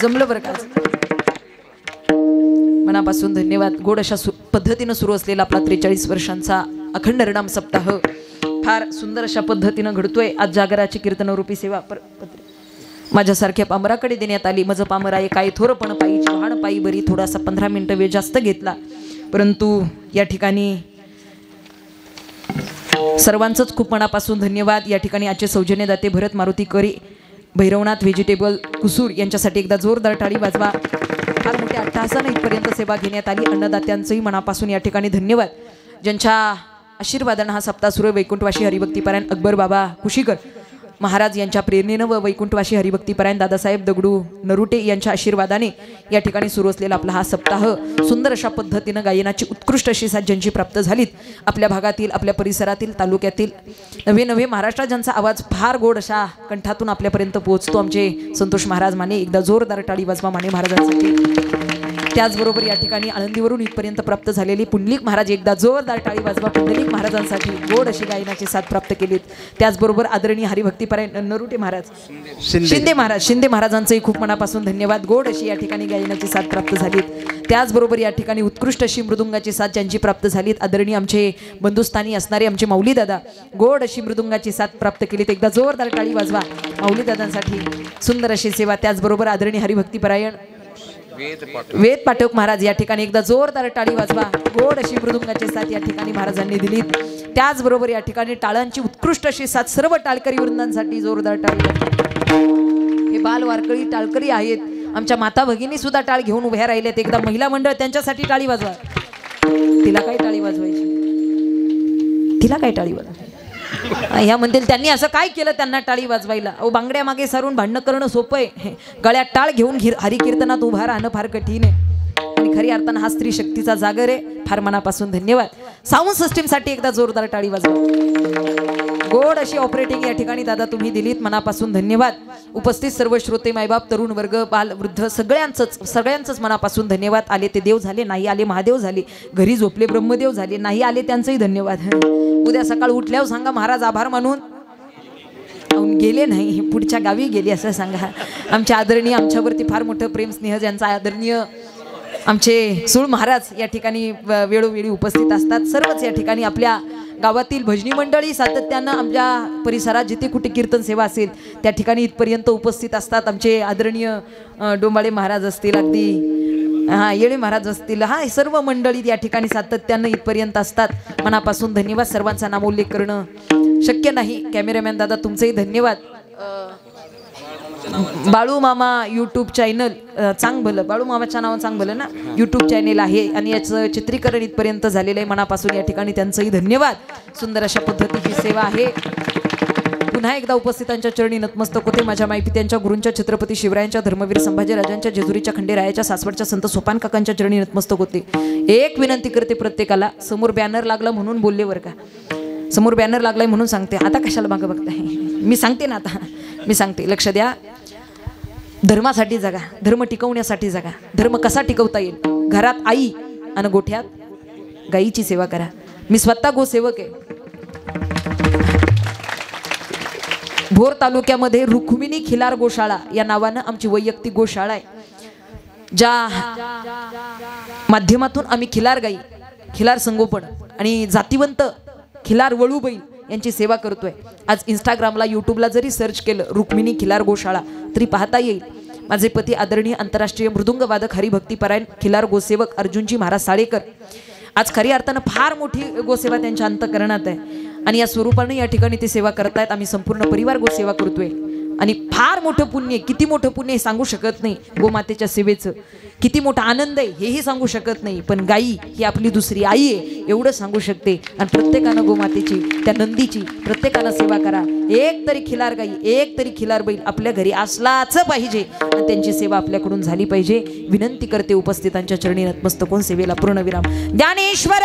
जमलं बरं का. मनापासून धन्यवाद. गोड अशा पद्धतीनं सुरू असलेला आपला 43 वर्षांचा अखंड हरिनाम सप्ताह फार सुंदर अशा पद्धतीनं घडतोय. आज जागराची कीर्तनरूपी सेवा माझ्यासारख्या पामराकडे देण्यात आली. मज पामराये काय थोरपण पायी चव्हाण पायी बरी. थोडासा 15 मिनिटं वेळ जास्त घेतला, परंतु या ठिकाणी सर्वांचंच खूप मनापासून धन्यवाद. या ठिकाणी आजचे सौजन्यदाते भरत मारुती करी, भैरवनाथ व्हेजिटेबल कुसूर यांच्यासाठी एकदा जोरदार टाळी वाजवा. फार मोठ्या अट्टहासाने इथपर्यंत सेवा घेण्यात आली. अन्नदात्यांचंही मनापासून या ठिकाणी धन्यवाद. ज्यांच्या आशीर्वादानं हा सप्ताह सुरू. वैकुंठवासी हरिभक्तीपरायण अकबर बाबा कुशीकर महाराज यांच्या प्रेरणेनं व वैकुंठवासी हरिभक्तीपरायण दादासाहेब दगडू नरुटे यांच्या आशीर्वादाने या ठिकाणी सुरू असलेला आपला हा सप्ताह सुंदर अशा पद्धतीनं गायनाची उत्कृष्ट अशी साथ ज्यांची प्राप्त झालीत, आपल्या भागातील, आपल्या परिसरातील, तालुक्यातील नवे नवे महाराष्ट्रात ज्यांचा आवाज फार गोड अशा कंठातून आपल्यापर्यंत पोहोचतो, आमचे संतोष महाराज माने. एकदा जोरदार टाळी वाजवा माने महाराजांसाठी. त्याचबरोबर या ठिकाणी आळंदीवरून इथपर्यंत प्राप्त झालेली पुंडलिक महाराज, एकदा जोरदार टाळी वाजवा पुंडलिक महाराजांसाठी. गोड अशी गायनाची साथ प्राप्त केलीत. त्याचबरोबर आदरणीय हरिभक्तीपरायण नरुटे महाराज, शिंदे महाराजांचंही खूप मनापासून धन्यवाद. गोड अशी या ठिकाणी गायनाची साथ प्राप्त झालीत. त्याचबरोबर या ठिकाणी उत्कृष्ट अशी मृदुंगाची साथ ज्यांची प्राप्त झालीत, आदरणीय आमचे बंधुस्थानी असणारे आमचे माऊली दादा, गोड अशी मृदुंगाची साथ प्राप्त केलीत. एकदा जोरदार टाळी वाजवा माऊली दादांसाठी. सुंदर अशी सेवा. त्याचबरोबर आदरणीय हरिभक्तीपरायण वेद पाठक महाराज या ठिकाणी एकदा जोरदार टाळी वाजवा. गोड अशी मृदुंगाची साथ या ठिकाणी महाराजांनी दिली. त्याचबरोबर या ठिकाणी टाळांची उत्कृष्ट अशी साथ सर्व टाळकरी वृंदांसाठी जोरदार टाळी वाजवा. हे बाल वारकरी टाळकरी आहेत, आमच्या माता भगिनी सुद्धा टाळ घेऊन उभ्या राहिल्यात. एकदा महिला मंडळ त्यांच्यासाठी टाळी वाजवा. तिला काय टाळी वाजवायची, तिला काय टाळी वाजवायची. ह्या म्हणतील त्यांनी असं काय केलं त्यांना टाळी वाजवायला. अहो, बांगड्या मागे सारून भांडणं करणं सोपं आहे, गळ्यात टाळ घेऊन हरिकीर्तनात उभा राहणं फार कठीण आहे. आणि खरी अर्थानं हा स्त्री शक्तीचा जागर आहे. फार मनापासून धन्यवाद. साऊंड सिस्टीमसाठी एकदा जोरदार टाळी वाजवा. गोड अशी ऑपरेटिंग या ठिकाणी दादा तुम्ही दिलीत. मनापासून धन्यवाद. उपस्थित सर्व श्रोते, मायबाप, तरुण वर्ग, बाल, वृद्ध सगळ्यांचंच मनापासून धन्यवाद. आले ते देव झाले, नाही आले महादेव झाले. घरी झोपले ब्रह्मदेव झाले, नाही आले त्यांचंही धन्यवाद. उद्या सकाळ उठल्यावर सांगा महाराज आभार मानून गेले नाही, पुढच्या गावी गेले असं सांगा. आमच्या आदरणीय, आमच्यावरती फार मोठं प्रेम स्नेह ज्यांचा आदरणीय आमचे सूळ महाराज या ठिकाणी वेळोवेळी उपस्थित असतात. सर्वच या ठिकाणी आपल्या गावातील भजनी मंडळी सातत्यानं आमच्या परिसरात जिथे कुठे कीर्तन सेवा असेल त्या ठिकाणी इथपर्यंत उपस्थित असतात. आमचे आदरणीय डोंबाळे महाराज असतील, अगदी येळे महाराज असतील, सर्व मंडळी या ठिकाणी सातत्यानं इथपर्यंत असतात. मनापासून धन्यवाद. सर्वांचा नामोल्लेख करणं शक्य नाही. कॅमेरामॅन दादा तुमचेही धन्यवाद. बाळू मामा यूट्यूब चॅनल चांग भलं, बाळू मामाच्या नावानं चांग भलं ना यूट्यूब चॅनल आहे आणि याचं चित्रीकरण इथपर्यंत झालेलं आहे. मनापासून या ठिकाणी त्यांचंही धन्यवाद. सुंदर अशा पद्धतीची सेवा आहे. पुन्हा एकदा उपस्थितांच्या चरणी नतमस्तक होते. माझ्या मायपित्यांच्या गुरूंच्या, छत्रपती शिवरायांच्या, धर्मवीर संभाजीराजांच्या, जेजुरीच्या खंडेरायाच्या, सासवडच्या संत सोपान काकांच्या चरणी नतमस्तक होते. एक विनंती करते प्रत्येकाला, समोर बॅनर लागला म्हणून बोलले बरं का, समोर बॅनर लागलाय म्हणून सांगते. आता कशाला मागं बघताय, मी सांगते ना, आता मी सांगते. लक्ष द्या. धर्मासाठी जगा, धर्म टिकवण्यासाठी जगा. धर्म कसा टिकवता येईल? घरात आई आणि गोठ्यात गाईची सेवा करा. मी स्वतः गोसेवक आहे. भोर तालुक्यामध्ये रुक्मिणी खिलार गोशाळा या नावानं आमची वैयक्तिक गोशाळा आहे, ज्या माध्यमातून आम्ही खिलार गाई, खिलार संगोपन आणि जातिवंत खिलार वळू बैल यांची सेवा करतोय. आज इंस्टाग्रामला, यूट्यूबला जरी सर्च केलं रुक्मिणी खिलार गोशाळा तरी पाहता येईल. माझे पती आदरणीय आंतरराष्ट्रीय मृदुंगवादक हरिभक्तीपरायण खिलार गोसेवक अर्जुनजी महाराज साळेकर आज खरी अर्थानं फार मोठी गोसेवा त्यांच्या अंतःकरणात आहे आणि या स्वरूपाने या ठिकाणी ते सेवा करतायत. आम्ही संपूर्ण परिवार गोसेवा करतोय आणि फार मोठं पुण्य, किती मोठं पुण्य हे सांगू शकत नाही. गोमातेच्या सेवेचं किती मोठा आनंद आहे हेही सांगू शकत नाही, पण गाई ही आपली दुसरी आई आहे एवढं सांगू शकते. आणि प्रत्येकानं गोमातेची, त्या नंदीची प्रत्येकानं सेवा करा. एक तरी खिलार गाई, एक तरी खिलार बैल आपल्या घरी असलाच पाहिजे आणि त्यांची सेवा आपल्याकडून झाली पाहिजे. विनंती करते उपस्थितांच्या चरणी नतमस्तक होऊन सेवेला पूर्णविराम. ज्ञानेश्वर